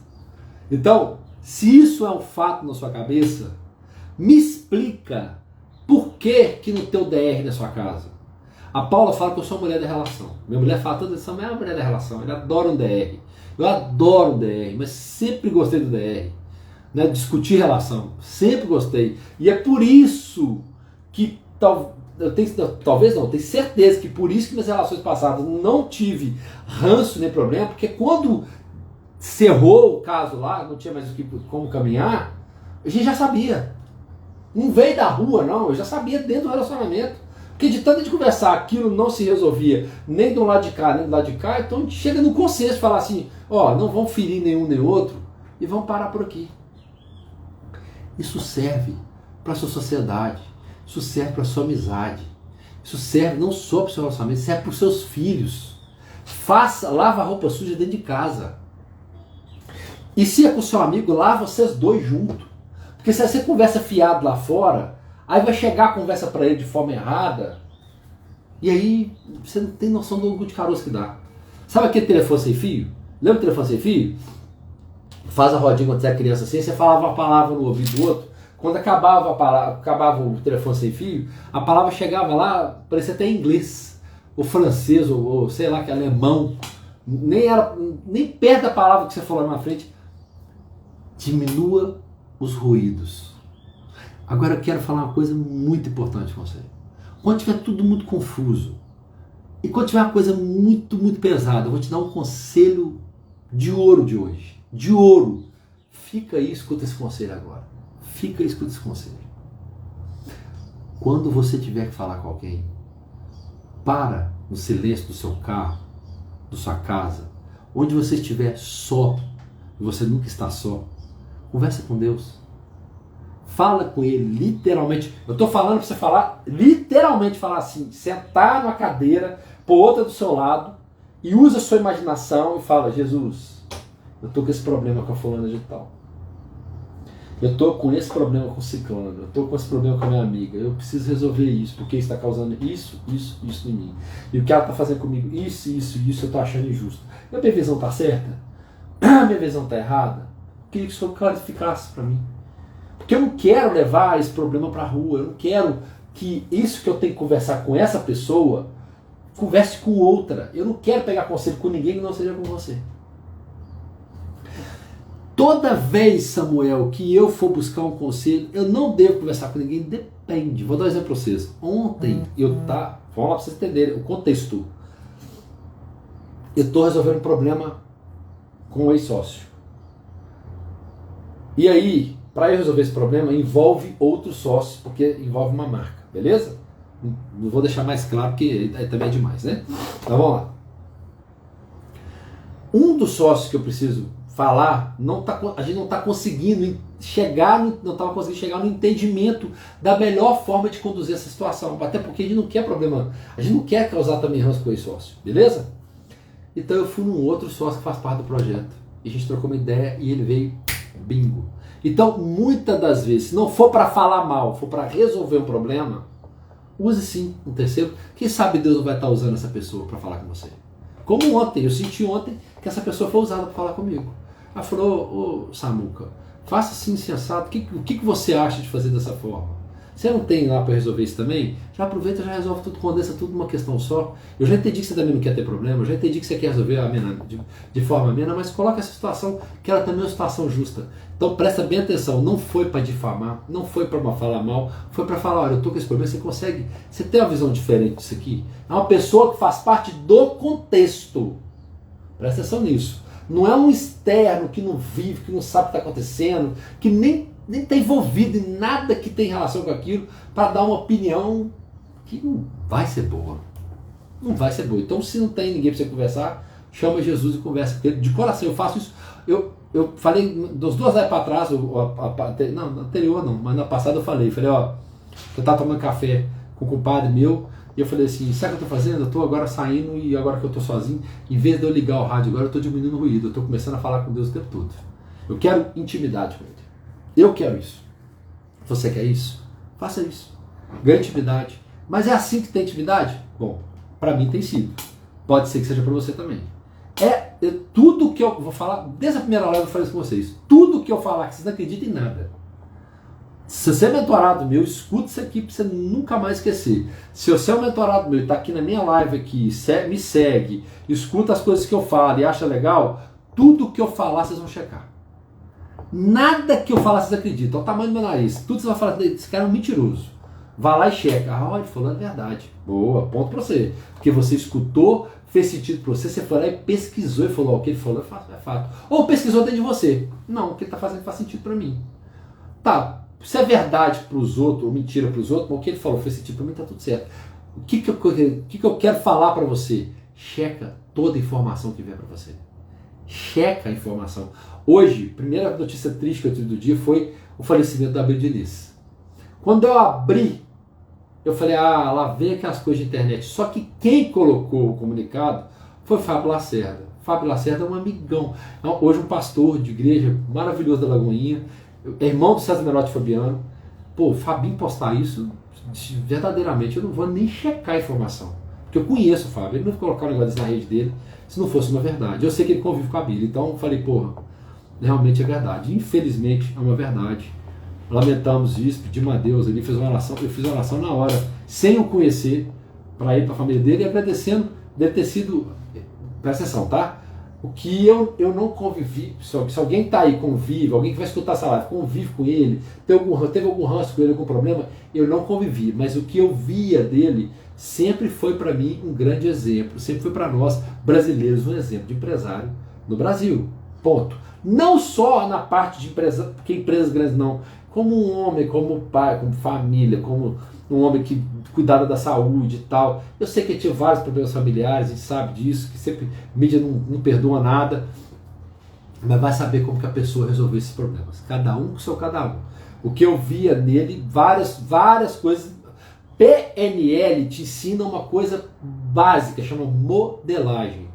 Então, se isso é um fato na sua cabeça, me explica por que não tem o DR na sua casa. A Paula fala que eu sou a mulher da relação. Minha mulher fala toda essa, é a mulher da relação. Ela adora um DR. Eu adoro um DR, mas sempre gostei do DR. Né? Discutir relação. Sempre gostei. E é por isso que eu tenho certeza que por isso que minhas relações passadas não tive ranço nem problema, porque quando cerrou o caso lá, não tinha mais como caminhar, a gente já sabia. Não veio da rua, não. Eu já sabia dentro do relacionamento. Porque de tanto de conversar, aquilo não se resolvia nem do lado de cá, nem do lado de cá, então a gente chega no consenso de falar assim, ó, não vão ferir nenhum nem outro e vão parar por aqui. Isso serve para a sua sociedade, isso serve para a sua amizade, isso serve não só para o seu relacionamento, serve para os seus filhos. Lava a roupa suja dentro de casa. E se é com o seu amigo, lava vocês dois juntos. Porque se você conversa fiado lá fora, aí vai chegar a conversa para ele de forma errada, e aí você não tem noção do ângulo de caroço que dá. Sabe aquele telefone sem fio? Lembra o telefone sem fio? Faz a rodinha quando você é criança assim, você falava uma palavra no ouvido do outro, quando acabava o telefone sem fio, a palavra chegava lá, parecia até em inglês, ou francês, ou sei lá, que é alemão, nem perto da palavra que você falou na frente. Diminua os ruídos. Agora eu quero falar uma coisa muito importante com você. Quando tiver tudo muito confuso, e quando tiver uma coisa muito, muito pesada, eu vou te dar um conselho de ouro de hoje. De ouro. Fica aí e escuta esse conselho agora. Fica aí e escuta esse conselho. Quando você tiver que falar com alguém, para no silêncio do seu carro, da sua casa, onde você estiver só, e você nunca está só, conversa com Deus. Fala com Ele, literalmente. Eu estou falando para você falar, literalmente falar assim, sentar numa cadeira, pôr outra do seu lado, e usa a sua imaginação e fala, Jesus, eu estou com esse problema com a fulana de tal. Eu estou com esse problema com o ciclano, eu estou com esse problema com a minha amiga, eu preciso resolver isso, porque está causando isso em mim. E o que ela está fazendo comigo, isso, eu estou achando injusto. A minha visão está certa? A minha visão está errada? Eu queria que o senhor clarificasse para mim. Porque eu não quero levar esse problema para a rua, eu não quero que isso que eu tenho que conversar com essa pessoa, converse com outra. Eu não quero pegar conselho com ninguém que não seja com você. Toda vez, Samuel, que eu for buscar um conselho, eu não devo conversar com ninguém, depende. Vou dar um exemplo para vocês. Ontem, vamos lá para vocês entenderem o contexto. Eu estou resolvendo um problema com o ex-sócio. E aí, para eu resolver esse problema, envolve outro sócio, porque envolve uma marca, beleza? Não vou deixar mais claro, porque aí também é demais, né? Então vamos lá. Um dos sócios que eu preciso falar, a gente não está conseguindo chegar no entendimento da melhor forma de conduzir essa situação, até porque a gente não quer problema, a gente não quer causar também ranço com esse sócio, beleza? Então eu fui num outro sócio que faz parte do projeto, e a gente trocou uma ideia e ele veio, bingo. Então muitas das vezes, se não for para falar mal, for para resolver um problema, use sim um terceiro, quem sabe Deus não vai estar usando essa pessoa para falar com você. Como ontem, eu senti ontem que essa pessoa foi usada para falar comigo. Ela falou, ô Samuca, faça assim, sensado, o que você acha de fazer dessa forma? Você não tem lá para resolver isso também? Já aproveita, já resolve tudo, condensa tudo numa questão só. Eu já entendi que você também não quer ter problema, eu já entendi que você quer resolver de forma amena, mas coloca essa situação, que ela também é uma situação justa. Então presta bem atenção, não foi para difamar, não foi para falar mal, foi para falar, olha, eu estou com esse problema, você tem uma visão diferente disso aqui? É uma pessoa que faz parte do contexto. Presta atenção nisso. Não é um externo que não vive, que não sabe o que está acontecendo, que nem está envolvido em nada que tem relação com aquilo, para dar uma opinião que não vai ser boa. Não vai ser boa. Então, se não tem ninguém para você conversar, chama Jesus e conversa com ele. De coração, eu faço isso. Eu falei, das 2 lives para trás, não, na anterior não, mas na passada eu falei, ó, eu estava tomando café com um compadre meu, e eu falei assim, sabe o que eu estou fazendo? Eu estou agora saindo e agora que eu estou sozinho, em vez de eu ligar o rádio agora, eu estou diminuindo o ruído, eu estou começando a falar com Deus o tempo todo. Eu quero intimidade com Ele. Eu quero isso. Você quer isso? Faça isso. Ganhe intimidade. Mas é assim que tem intimidade? Bom, para mim tem sido. Pode ser que seja para você também. Tudo que eu vou falar, desde a primeira live eu falei isso com vocês, tudo que eu falar que vocês não acreditam em nada. Se você é mentorado meu, escuta isso aqui para você nunca mais esquecer. Se você é um mentorado meu e está aqui na minha live aqui, me segue, escuta as coisas que eu falo e acha legal, tudo que eu falar vocês vão checar. Nada que eu falar vocês acreditam. Olha o tamanho do meu nariz. Tudo que você vai falar, esse cara é um mentiroso. Vai lá e checa. Ah, ele falou a verdade. Boa, ponto para você. Porque você escutou, fez sentido para você, você foi lá e pesquisou e falou, o que ele falou é fato. Ou pesquisou dentro de você. Não, o que ele está fazendo faz sentido para mim. Tá. Se é verdade para os outros ou mentira para os outros, mas o que ele falou fez sentido para mim, está tudo certo. O que eu quero falar para você? Checa toda a informação que vier para você. Checa a informação. Hoje, a primeira notícia triste que eu tive do dia foi o falecimento da Abril Diniz. Quando eu abri, eu falei, lá vem aquelas coisas de internet. Só que quem colocou o comunicado foi Fábio Lacerda. Fábio Lacerda é um amigão. Hoje um pastor de igreja maravilhoso da Lagoinha, é irmão do César Menotti Fabiano. Pô, o Fabinho postar isso, verdadeiramente, eu não vou nem checar a informação. Porque eu conheço o Fábio, ele não vai colocar um negócio desse na rede dele se não fosse uma verdade. Eu sei que ele convive com a Bíblia, então eu falei, porra, realmente é verdade. Infelizmente é uma verdade. Lamentamos isso, pedimos a Deus, ele fez uma oração, eu fiz uma oração na hora, sem o conhecer, para ele, para a família dele, e agradecendo, deve ter sido, presta atenção, tá? O que eu não convivi, se alguém tá aí, convive, alguém que vai escutar essa live, convive com ele, teve algum ranço com ele, algum problema, eu não convivi, mas o que eu via dele sempre foi para mim um grande exemplo, sempre foi para nós brasileiros um exemplo de empresário no Brasil, ponto. Não só na parte de empresa, porque empresas grandes não, como um homem, como pai, como família, como um homem que cuidava da saúde e tal. Eu sei que ele tinha vários problemas familiares, a gente sabe disso, que sempre a mídia não perdoa nada, mas vai saber como que a pessoa resolveu esses problemas. Cada um com seu cada um. O que eu via nele, várias coisas. PNL te ensina uma coisa básica, chama modelagem.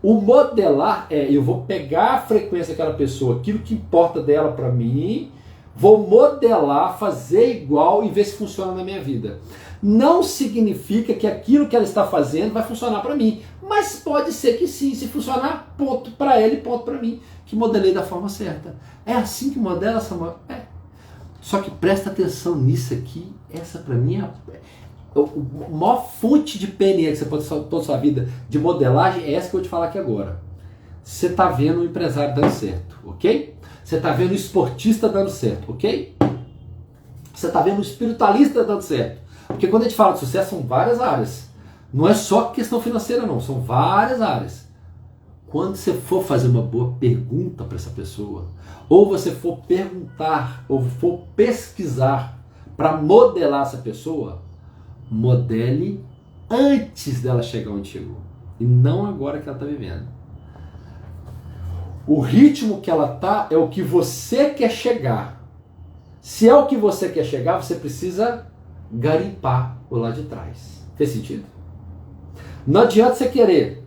O modelar eu vou pegar a frequência daquela pessoa, aquilo que importa dela para mim, vou modelar, fazer igual e ver se funciona na minha vida. Não significa que aquilo que ela está fazendo vai funcionar para mim, mas pode ser que sim, se funcionar, ponto para ela e ponto para mim, que modelei da forma certa. É assim que modela, Samuel? É. Só que presta atenção nisso aqui, essa para mim é a maior fonte de PNL que você pode ter toda a sua vida de modelagem é essa que eu vou te falar aqui agora. Você está vendo um empresário dando certo, ok? Você está vendo um esportista dando certo, ok? Você está vendo um espiritualista dando certo. Porque quando a gente fala de sucesso, são várias áreas. Não é só questão financeira, não. São várias áreas. Quando você for fazer uma boa pergunta para essa pessoa, ou você for perguntar, ou for pesquisar para modelar essa pessoa, modele antes dela chegar onde chegou. E não agora que ela está vivendo. O ritmo que ela está é o que você quer chegar. Se é o que você quer chegar, você precisa garimpar o lá de trás. Fez sentido? Não adianta você querer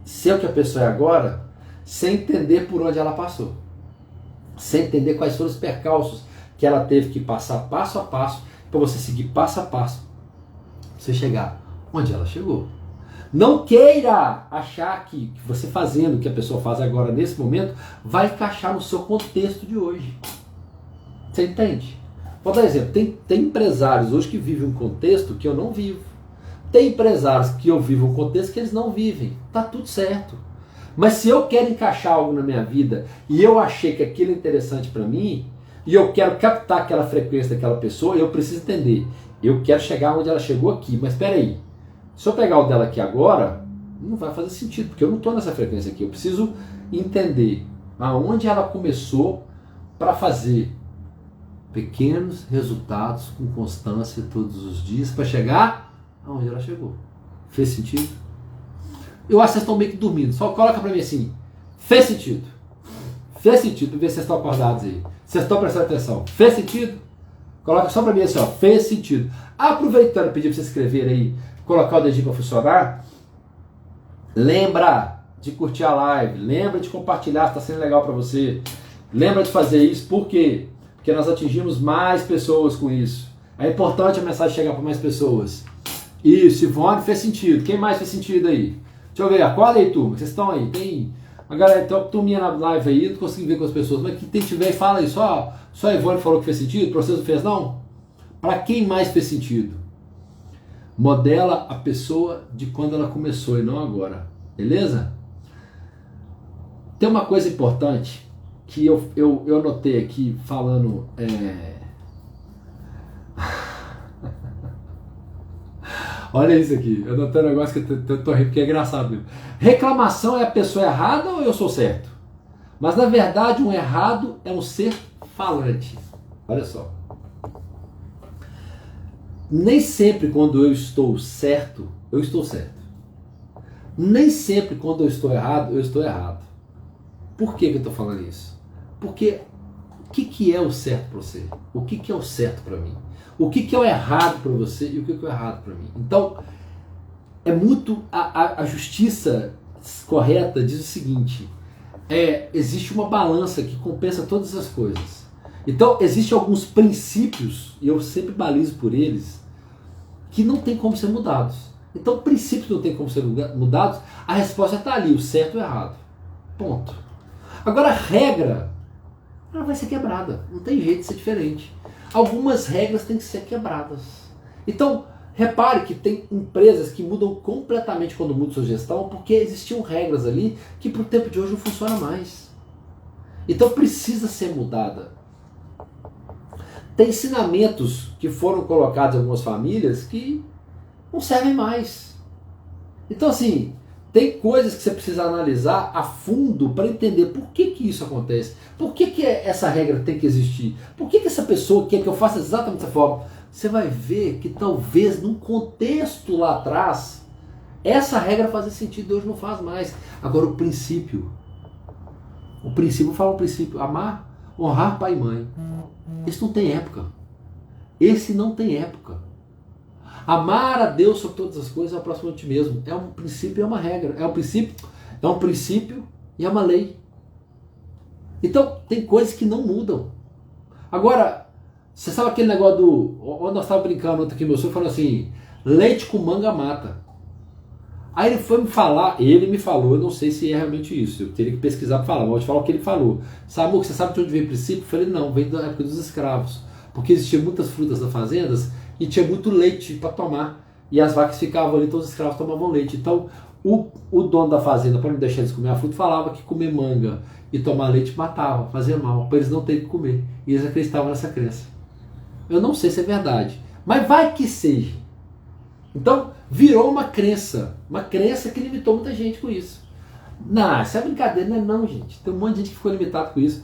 ser o que a pessoa é agora sem entender por onde ela passou. Sem entender quais foram os percalços que ela teve que passar passo a passo para você seguir passo a passo para você chegar onde ela chegou. Não queira achar que você fazendo o que a pessoa faz agora nesse momento vai encaixar no seu contexto de hoje. Você entende? Vou dar exemplo. Tem empresários hoje que vivem um contexto que eu não vivo. Tem empresários que eu vivo um contexto que eles não vivem. Tá tudo certo. Mas se eu quero encaixar algo na minha vida e eu achei que aquilo é interessante para mim e eu quero captar aquela frequência daquela pessoa, eu preciso entender. Eu quero chegar onde ela chegou aqui. Mas espera aí. Se eu pegar o dela aqui agora, não vai fazer sentido, porque eu não estou nessa frequência aqui. Eu preciso entender aonde ela começou para fazer pequenos resultados com constância todos os dias para chegar aonde ela chegou. Fez sentido? Eu acho que vocês estão meio que dormindo. Só coloca para mim assim. Fez sentido? Fez sentido? Para ver se vocês estão acordados aí. Vocês estão prestando atenção. Fez sentido? Coloca só para mim assim, ó. Fez sentido. Aproveitando, pedir para vocês escreverem aí, colocar o dedinho para funcionar. Lembra de curtir a live. Lembra de compartilhar se está sendo legal para você. Lembra de fazer isso. Por quê? Porque nós atingimos mais pessoas com isso. É importante a mensagem chegar para mais pessoas. Isso, Ivone, fez sentido. Quem mais fez sentido aí? Deixa eu ver, acorda aí, turma. Vocês estão aí? Tem a galera, tem uma turminha na live aí, não consegui ver com as pessoas, mas que tiver aí, fala aí. Só a Ivone falou que fez sentido, para vocês não fez não? Para quem mais fez sentido? Modela a pessoa de quando ela começou e não agora. Beleza? Tem uma coisa importante que eu anotei aqui falando. Olha isso aqui, eu anotei um negócio que eu tô rindo porque é engraçado mesmo. Reclamação é a pessoa errada ou eu sou certo? Mas na verdade um errado é um ser falante. Olha só. Nem sempre quando eu estou certo, eu estou certo. Nem sempre quando eu estou errado. Por que eu estou falando isso? Porque o que é o certo para você? O que é o certo para mim? O que é o errado para você e o que é o errado para mim? Então, é muito... A justiça correta diz o seguinte, existe uma balança que compensa todas as coisas. Então, existem alguns princípios, e eu sempre balizo por eles, que não tem como ser mudados. Então, princípios não tem como ser mudados, a resposta está ali, o certo e o errado. Ponto. Agora, a regra, ela vai ser quebrada, não tem jeito de ser diferente. Algumas regras têm que ser quebradas. Então, Repare que tem empresas que mudam completamente quando muda sua gestão, porque existiam regras ali que para o tempo de hoje não funciona mais. Então precisa ser mudada. Tem ensinamentos que foram colocados em algumas famílias que não servem mais. Então assim, tem coisas que você precisa analisar a fundo para entender por que isso acontece. Por que essa regra tem que existir? Por que essa pessoa quer que eu faça exatamente dessa forma? Você vai ver que talvez num contexto lá atrás, essa regra fazia sentido e hoje não faz mais. Agora o princípio fala o princípio, amar, honrar pai e mãe. Esse não tem época. Esse não tem época. Amar a Deus sobre todas as coisas é o próximo de ti mesmo. É um princípio e é uma regra. É um princípio e é uma lei. Então, tem coisas que não mudam. Agora, você sabe aquele negócio do... Onde nós estávamos brincando ontem aqui, meu senhor falou assim, leite com manga mata. Aí ele foi me falar, ele me falou, eu não sei se é realmente isso, eu teria que pesquisar para falar, mas eu vou te falar o que ele falou. Sabe, você sabe de onde veio o princípio? Eu falei, não, veio da época dos escravos. Porque existiam muitas frutas nas fazendas e tinha muito leite para tomar. E as vacas ficavam ali, então os escravos tomavam leite. Então, o dono da fazenda, para não deixar eles comer a fruta, falava que comer manga e tomar leite matava, fazia mal, para eles não terem que comer. E eles acreditavam nessa crença. Eu não sei se é verdade, mas vai que seja. Então, virou uma crença que limitou muita gente com isso. Não, isso é brincadeira, não é não, gente. Tem um monte de gente que ficou limitado com isso.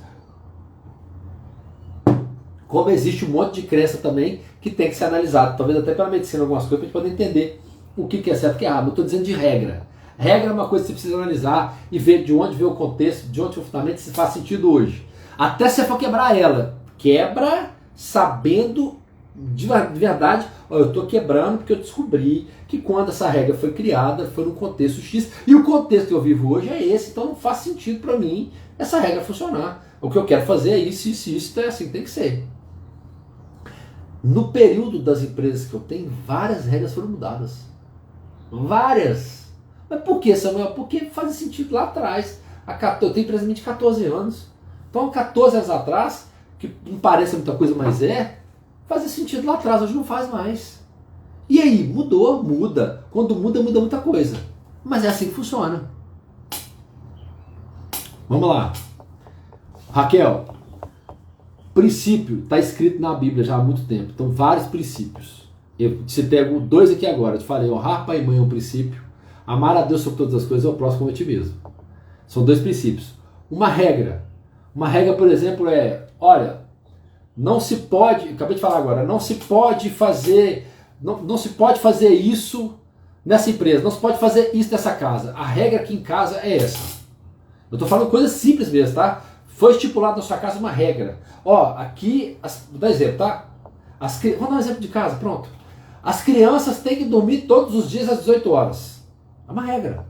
Como existe um monte de crença também que tem que ser analisado, talvez até pela medicina, algumas coisas, para a gente poder entender o que é certo e o que é errado. Eu estou dizendo de regra. Regra é uma coisa que você precisa analisar e ver de onde veio o contexto, de onde o fundamento, se faz sentido hoje. Até se você for quebrar ela. Quebra sabendo de verdade, eu estou quebrando porque eu descobri que quando essa regra foi criada foi num contexto X e o contexto que eu vivo hoje é esse, então não faz sentido para mim essa regra funcionar. O que eu quero fazer é isso, é assim que tem que ser. No período das empresas que eu tenho, várias regras foram mudadas. Várias. Mas por que, Samuel? Porque faz sentido lá atrás. Eu tenho empresa de 14 anos. Então, 14 anos atrás, que não parece muita coisa, mas fazia sentido lá atrás, hoje não faz mais. E aí, muda. Quando muda muita coisa. Mas é assim que funciona. Vamos lá. Raquel, princípio está escrito na Bíblia já há muito tempo. Então, vários princípios. Eu te pego dois aqui agora. Eu te falei, honrar pai e mãe é um princípio. Amar a Deus sobre todas as coisas é o próximo como a ti mesmo. São dois princípios. Uma regra, por exemplo, olha, não se pode, acabei de falar agora, não se pode fazer isso nessa empresa, não se pode fazer isso nessa casa. A regra aqui em casa é essa. Eu estou falando coisas simples mesmo, tá? Foi estipulado na sua casa uma regra. Aqui, vou dar exemplo, tá? Vamos dar um exemplo de casa, pronto. As crianças têm que dormir todos os dias às 18 horas. É uma regra.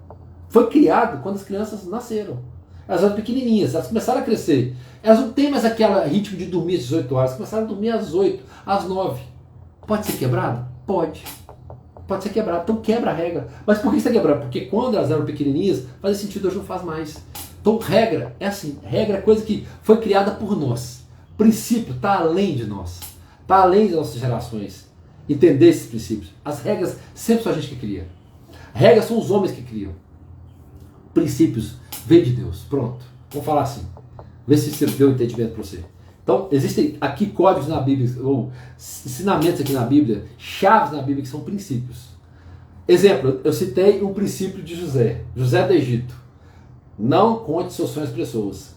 Foi criado quando as crianças nasceram. Elas eram pequenininhas, elas começaram a crescer. Elas não têm mais aquele ritmo de dormir às 18 horas, começaram a dormir às 8, às 9. Pode ser quebrado? Pode. Pode ser quebrado, então quebra a regra. Mas por que está quebrado? Porque quando elas eram pequenininhas, fazia sentido, hoje não faz mais. Então regra é assim, regra é coisa que foi criada por nós. Princípio está além de nós, está além das nossas gerações. Entender esses princípios. As regras sempre são a gente que cria. Regras são os homens que criam. Princípios vem de Deus. Pronto. Vamos falar assim. Vê se isso deu um entendimento para você. Então, existem aqui códigos na Bíblia, ou ensinamentos aqui na Bíblia, chaves na Bíblia que são princípios. Exemplo, eu citei um princípio de José do Egito. Não conte seus sonhos para pessoas,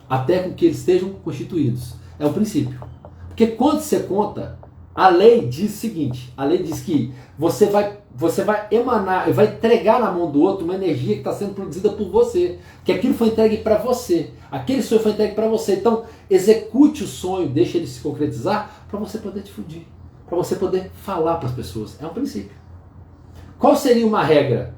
até com que eles estejam constituídos. É um princípio. Porque quando você conta, a lei diz o seguinte, a lei diz que você vai emanar, vai entregar na mão do outro uma energia que está sendo produzida por você, que aquilo foi entregue para você, aquele sonho foi entregue para você. Então, execute o sonho, deixe ele se concretizar, para você poder difundir, para você poder falar para as pessoas. É um princípio. Qual seria uma regra?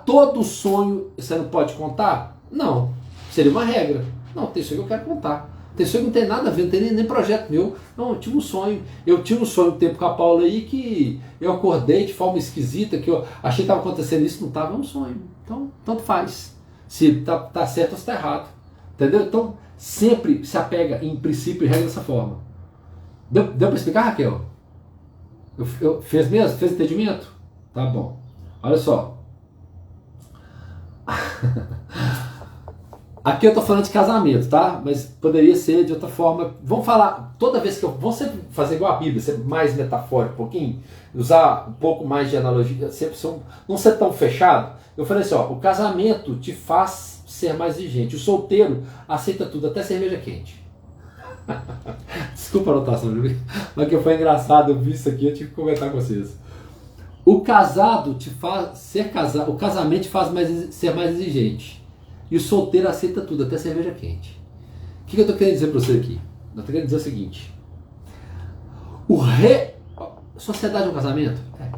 Todo sonho você não pode contar? Não. Seria uma regra. Não, tem sonho que eu quero contar. Tem sonho que não tem nada a ver, não tem nem projeto meu. Não, eu tive um sonho. Eu tive um sonho um tempo com a Paula aí que eu acordei de forma esquisita, que eu achei que estava acontecendo isso, não estava, é um sonho. Então, tanto faz. Se tá certo ou se está errado. Entendeu? Então, sempre se apega em princípio e regra dessa forma. Deu para explicar, Raquel? Fez mesmo? Fez entendimento? Tá bom. Olha só. Aqui eu tô falando de casamento, tá? Mas poderia ser de outra forma. Vamos falar, toda vez que eu... Vamos sempre fazer igual a Bíblia, ser mais metafórico um pouquinho, usar um pouco mais de analogia, não ser tão fechado. Eu falei assim, ó, o casamento te faz ser mais exigente. O solteiro aceita tudo, até cerveja quente. Desculpa a anotação, mas que foi engraçado, eu vi isso aqui, eu tive que comentar com vocês. O casado te faz ser casado, o casamento te faz ser mais exigente. E o solteiro aceita tudo, até cerveja quente. O que eu estou querendo dizer para você aqui? Eu estou querendo dizer o seguinte. Sociedade é um casamento? É.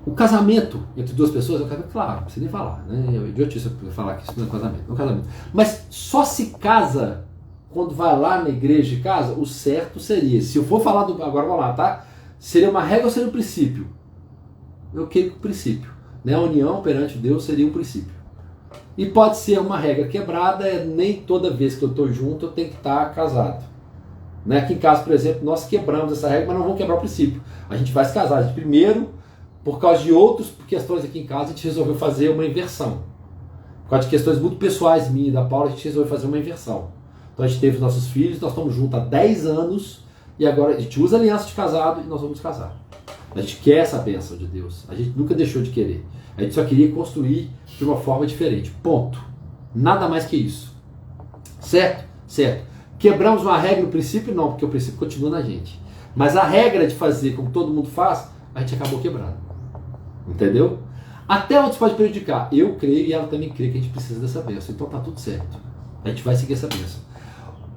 O casamento entre duas pessoas é um casamento, claro, não precisa nem falar. Né? É idiotice eu falar que isso não é um casamento. É um casamento. Mas só se casa quando vai lá na igreja de casa, o certo seria, se eu for falar agora vamos lá, tá? Seria uma regra ou seria um princípio? Eu quero que o princípio. Né? A união perante Deus seria um princípio. E pode ser uma regra quebrada, nem toda vez que eu estou junto eu tenho que estar casado. Né? Aqui em casa, por exemplo, nós quebramos essa regra, mas não vamos quebrar o princípio. A gente vai se casar. A gente, primeiro, por causa de outras questões aqui em casa, a gente resolveu fazer uma inversão. Por causa de questões muito pessoais minhas e da Paula, a gente resolveu fazer uma inversão. Então a gente teve nossos filhos, nós estamos juntos há 10 anos, e agora a gente usa aliança de casado e nós vamos casar. A gente quer essa bênção de Deus. A gente nunca deixou de querer. A gente só queria construir de uma forma diferente. Ponto. Nada mais que isso. Certo? Certo. Quebramos uma regra no princípio? Não, porque o princípio continua na gente. Mas a regra de fazer como todo mundo faz, a gente acabou quebrando. Entendeu? Até onde isso pode prejudicar? Eu creio e ela também crê que a gente precisa dessa bênção. Então tá tudo certo. A gente vai seguir essa bênção.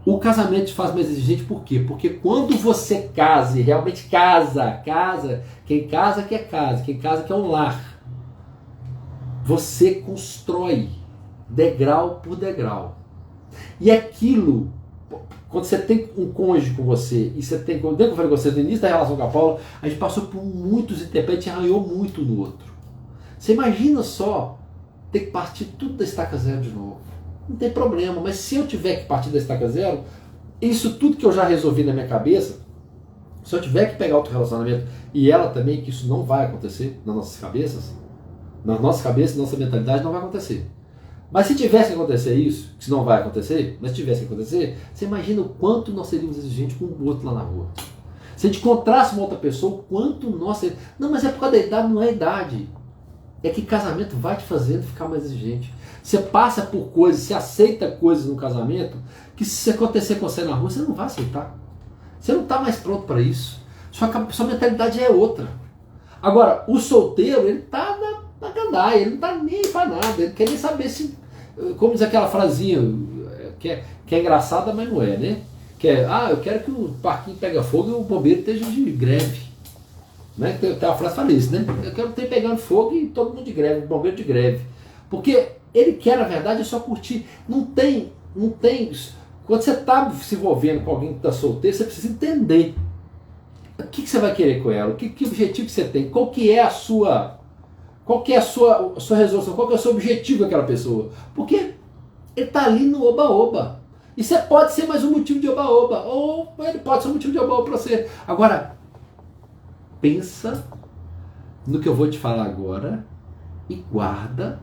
O casamento te faz mais exigente por quê? Porque quando você casa e realmente casa, quem casa quer casa, quem casa quer um lar, você constrói degrau por degrau. E aquilo, quando você tem um cônjuge com você, e você tem, como eu falei com você no início da relação com a Paula, a gente passou por muitos intempéries, a gente arranhou muito no outro. Você imagina só ter que partir tudo da estaca zero de novo. Não tem problema, mas se eu tiver que partir da estaca zero, isso tudo que eu já resolvi na minha cabeça, se eu tiver que pegar outro relacionamento, e ela também, que isso não vai acontecer nas nossas cabeças, na nossa mentalidade não vai acontecer. Mas se tivesse que acontecer isso, que não vai acontecer, mas se tivesse que acontecer, você imagina o quanto nós seríamos exigentes com o outro lá na rua. Se a gente encontrasse uma outra pessoa, o quanto nós seríamos... Não, mas é por causa da idade, não é a idade. É que casamento vai te fazendo ficar mais exigente. Você passa por coisas, você aceita coisas no casamento, que se acontecer com você na rua, você não vai aceitar. Você não está mais pronto para isso. Sua mentalidade é outra. Agora, o solteiro, ele está na gandaia, ele não está nem para nada, ele quer nem saber se... Como diz aquela frasinha, que é engraçada, mas não é, né? Que é, eu quero que o parquinho pegue fogo e o bombeiro esteja de greve. Né? Tem uma frase que fala isso, né? Eu quero ter pegando fogo e todo mundo de greve, bombeiro de greve. Porque ele quer, na verdade, é só curtir. Não tem... Quando você está se envolvendo com alguém que está solteiro, você precisa entender o que você vai querer com ela, que objetivo que você tem, qual que é a sua resolução, qual que é o seu objetivo com aquela pessoa. Porque ele está ali no oba-oba. E você pode ser mais um motivo de oba-oba, ou ele pode ser um motivo de oba-oba para você. Agora, pensa no que eu vou te falar agora e guarda,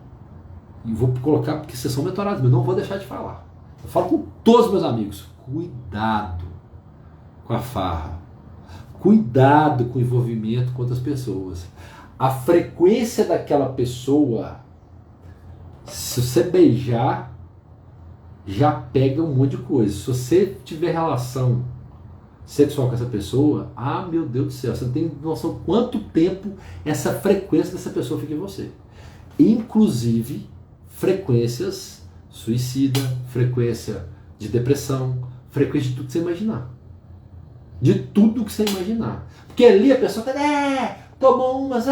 e vou colocar, porque vocês são mentorados, mas não vou deixar de falar. Eu falo com todos os meus amigos, cuidado com a farra, cuidado com o envolvimento com outras pessoas. A frequência daquela pessoa, se você beijar, já pega um monte de coisa. Se você tiver relação sexual com essa pessoa, meu Deus do céu, você não tem noção quanto tempo essa frequência dessa pessoa fica em você. Inclusive, frequências suicida, frequência de depressão, frequência de tudo que você imaginar. De tudo que você imaginar. Porque ali a pessoa tomou umas,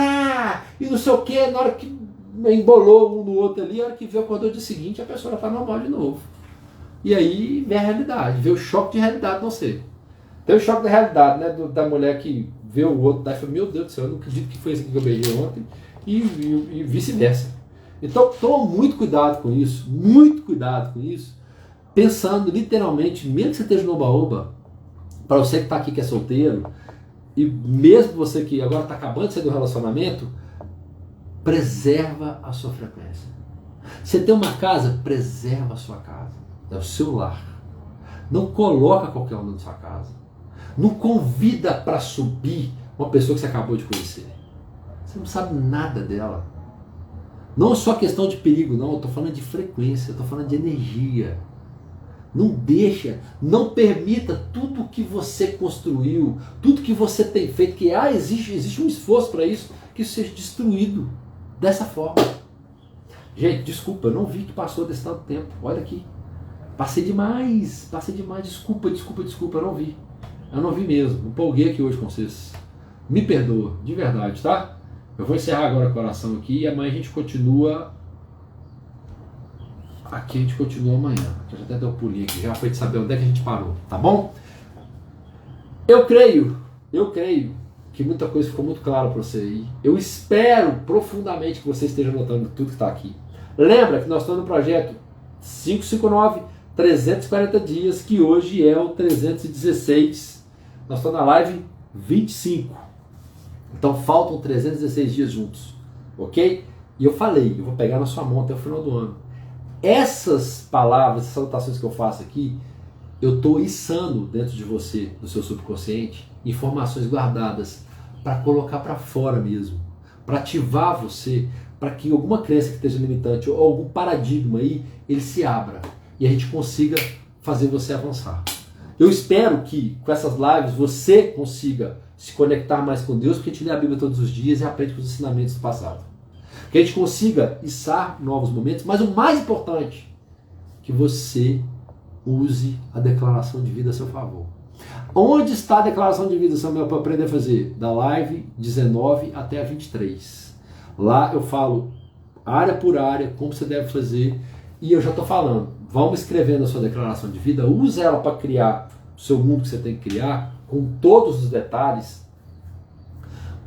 e não sei o que, na hora que embolou um no outro ali, a hora que vê acordou dia seguinte, a pessoa já está normal de novo. E aí vê a realidade, vê o choque de realidade não ser. Tem o choque da realidade, né, da mulher que vê o outro e fala, meu Deus do céu, eu não acredito que foi isso aqui que eu beijei ontem, e vice-versa. Então toma muito cuidado com isso, pensando literalmente, mesmo que você esteja no oba-oba, para você que está aqui que é solteiro, e mesmo você que agora está acabando de sair do relacionamento, preserva a sua frequência. Você tem uma casa, preserva a sua casa. É o seu lar. Não coloca qualquer um na sua casa. Não convida para subir uma pessoa que você acabou de conhecer. Você não sabe nada dela. Não é só questão de perigo, não. Eu estou falando de frequência, eu estou falando de energia. Não deixa, não permita tudo que você construiu, tudo que você tem feito, que existe um esforço para isso, que isso seja destruído dessa forma. Gente, desculpa, eu não vi que passou desse tanto tempo. Olha aqui. Passei demais, desculpa, eu não vi mesmo, me empolguei aqui hoje com vocês. Me perdoa, de verdade, tá? Eu vou encerrar agora a oração aqui e amanhã a gente continua. Aqui a gente continua amanhã. Eu já até dei um pulinho aqui, já foi de saber onde é que a gente parou, tá bom? Eu creio que muita coisa ficou muito clara para você aí. Eu espero profundamente que você esteja notando tudo que está aqui. Lembra que nós estamos no projeto 559, 340 dias, que hoje é o 316. Nós estamos na live 25. Então faltam 316 dias juntos, ok? E eu falei, eu vou pegar na sua mão até o final do ano. Essas palavras, essas anotações que eu faço aqui, eu estou içando dentro de você, do seu subconsciente, informações guardadas para colocar para fora mesmo, para ativar você, para que alguma crença que esteja limitante ou algum paradigma aí, ele se abra e a gente consiga fazer você avançar. Eu espero que com essas lives você consiga se conectar mais com Deus, porque a gente lê a Bíblia todos os dias e aprende com os ensinamentos do passado. Que a gente consiga içar novos momentos, mas o mais importante, que você use a declaração de vida a seu favor. Onde está a declaração de vida, Samuel, para aprender a fazer? Da live 19 até a 23. Lá eu falo área por área, como você deve fazer, e eu já estou falando, vamos escrevendo a sua declaração de vida, use ela para criar o seu mundo que você tem que criar, com todos os detalhes,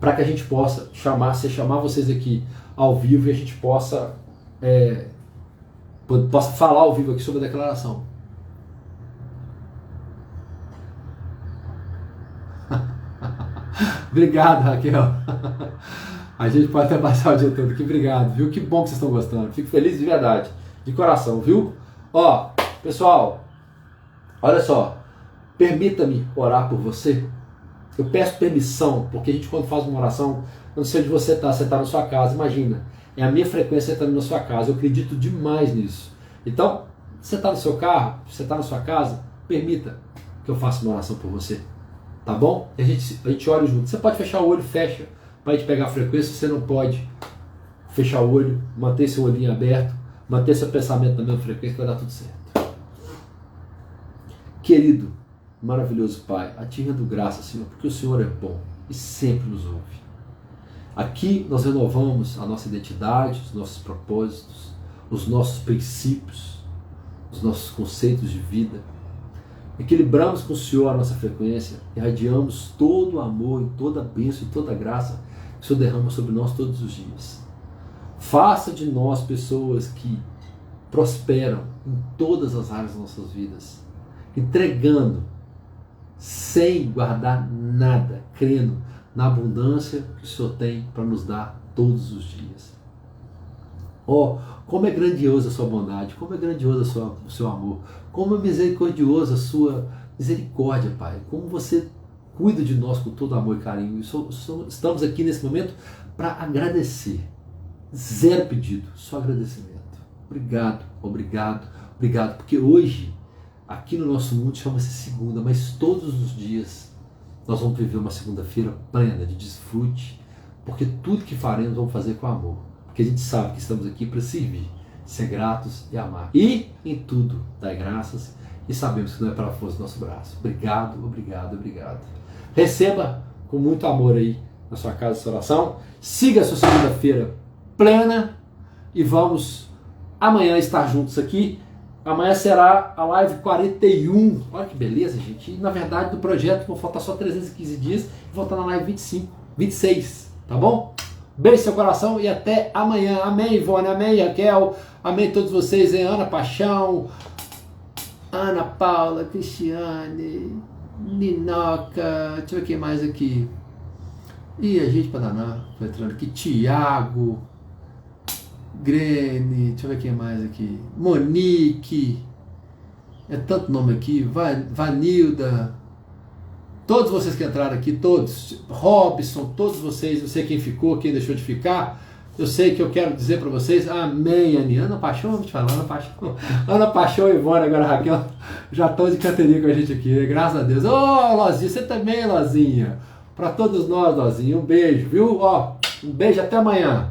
para que a gente possa chamar vocês aqui ao vivo e a gente possa falar ao vivo aqui sobre a declaração. Obrigado, Raquel. A gente pode até passar o dia todo aqui. Obrigado, viu? Que bom que vocês estão gostando. Fico feliz de verdade, de coração, viu? Ó, pessoal, olha só. Permita-me orar por você. Eu peço permissão, porque a gente quando faz uma oração, eu não sei onde você está na sua casa, imagina. É a minha frequência entrando na sua casa, eu acredito demais nisso. Então, você está no seu carro, você está na sua casa, permita que eu faça uma oração por você. Tá bom? A gente ora junto. Você pode fechar o olho, fecha, para a gente pegar a frequência. Você não pode fechar o olho, manter seu olhinho aberto, manter seu pensamento na mesma frequência, que vai dar tudo certo. Querido, maravilhoso Pai, a Ti rendo graça, Senhor, porque o Senhor é bom e sempre nos ouve. Aqui nós renovamos a nossa identidade, os nossos propósitos, os nossos princípios, os nossos conceitos de vida. Equilibramos com o Senhor a nossa frequência, irradiamos todo o amor, e toda a bênção e toda a graça que o Senhor derrama sobre nós todos os dias. Faça de nós pessoas que prosperam em todas as áreas das nossas vidas, entregando, sem guardar nada, crendo na abundância que o Senhor tem para nos dar todos os dias. Oh, como é grandiosa a sua bondade, como é grandioso o seu amor, como é misericordiosa a sua misericórdia, Pai, como você cuida de nós com todo amor e carinho. Estamos aqui nesse momento para agradecer. Zero pedido, só agradecimento. Obrigado, obrigado, obrigado, porque hoje, aqui no nosso mundo chama-se segunda, mas todos os dias nós vamos viver uma segunda-feira plena de desfrute, porque tudo que faremos vamos fazer com amor, porque a gente sabe que estamos aqui para servir, ser gratos e amar. E em tudo dar graças e sabemos que não é pela força do nosso braço. Obrigado, obrigado, obrigado. Receba com muito amor aí na sua casa essa oração. Siga a sua segunda-feira plena e vamos amanhã estar juntos aqui. Amanhã será a live 41. Olha que beleza, gente. E, na verdade, do projeto vão faltar só 315 dias e vou estar na live 26, tá bom? Beijo no seu coração e até amanhã. Amém, Ivone. Amém, Raquel. Amém todos vocês, hein? Ana Paixão, Ana Paula, Cristiane, Ninoca, deixa eu ver quem mais aqui. Ih, a gente para danar, foi entrando aqui. Tiago, Grene, deixa eu ver quem mais aqui. Monique, é tanto nome aqui. Vanilda, todos vocês que entraram aqui, todos. Robson, todos vocês, eu sei quem ficou, quem deixou de ficar. Eu sei que eu quero dizer para vocês, amém, Ani. Ana Paixão, vamos te falar, Ana Paixão e Ivone, agora Raquel, já estão de canteria com a gente aqui, graças a Deus. Ô, Lozinha, você também, Lozinha. Para todos nós, Lozinha, um beijo, viu? Ó, um beijo, até amanhã.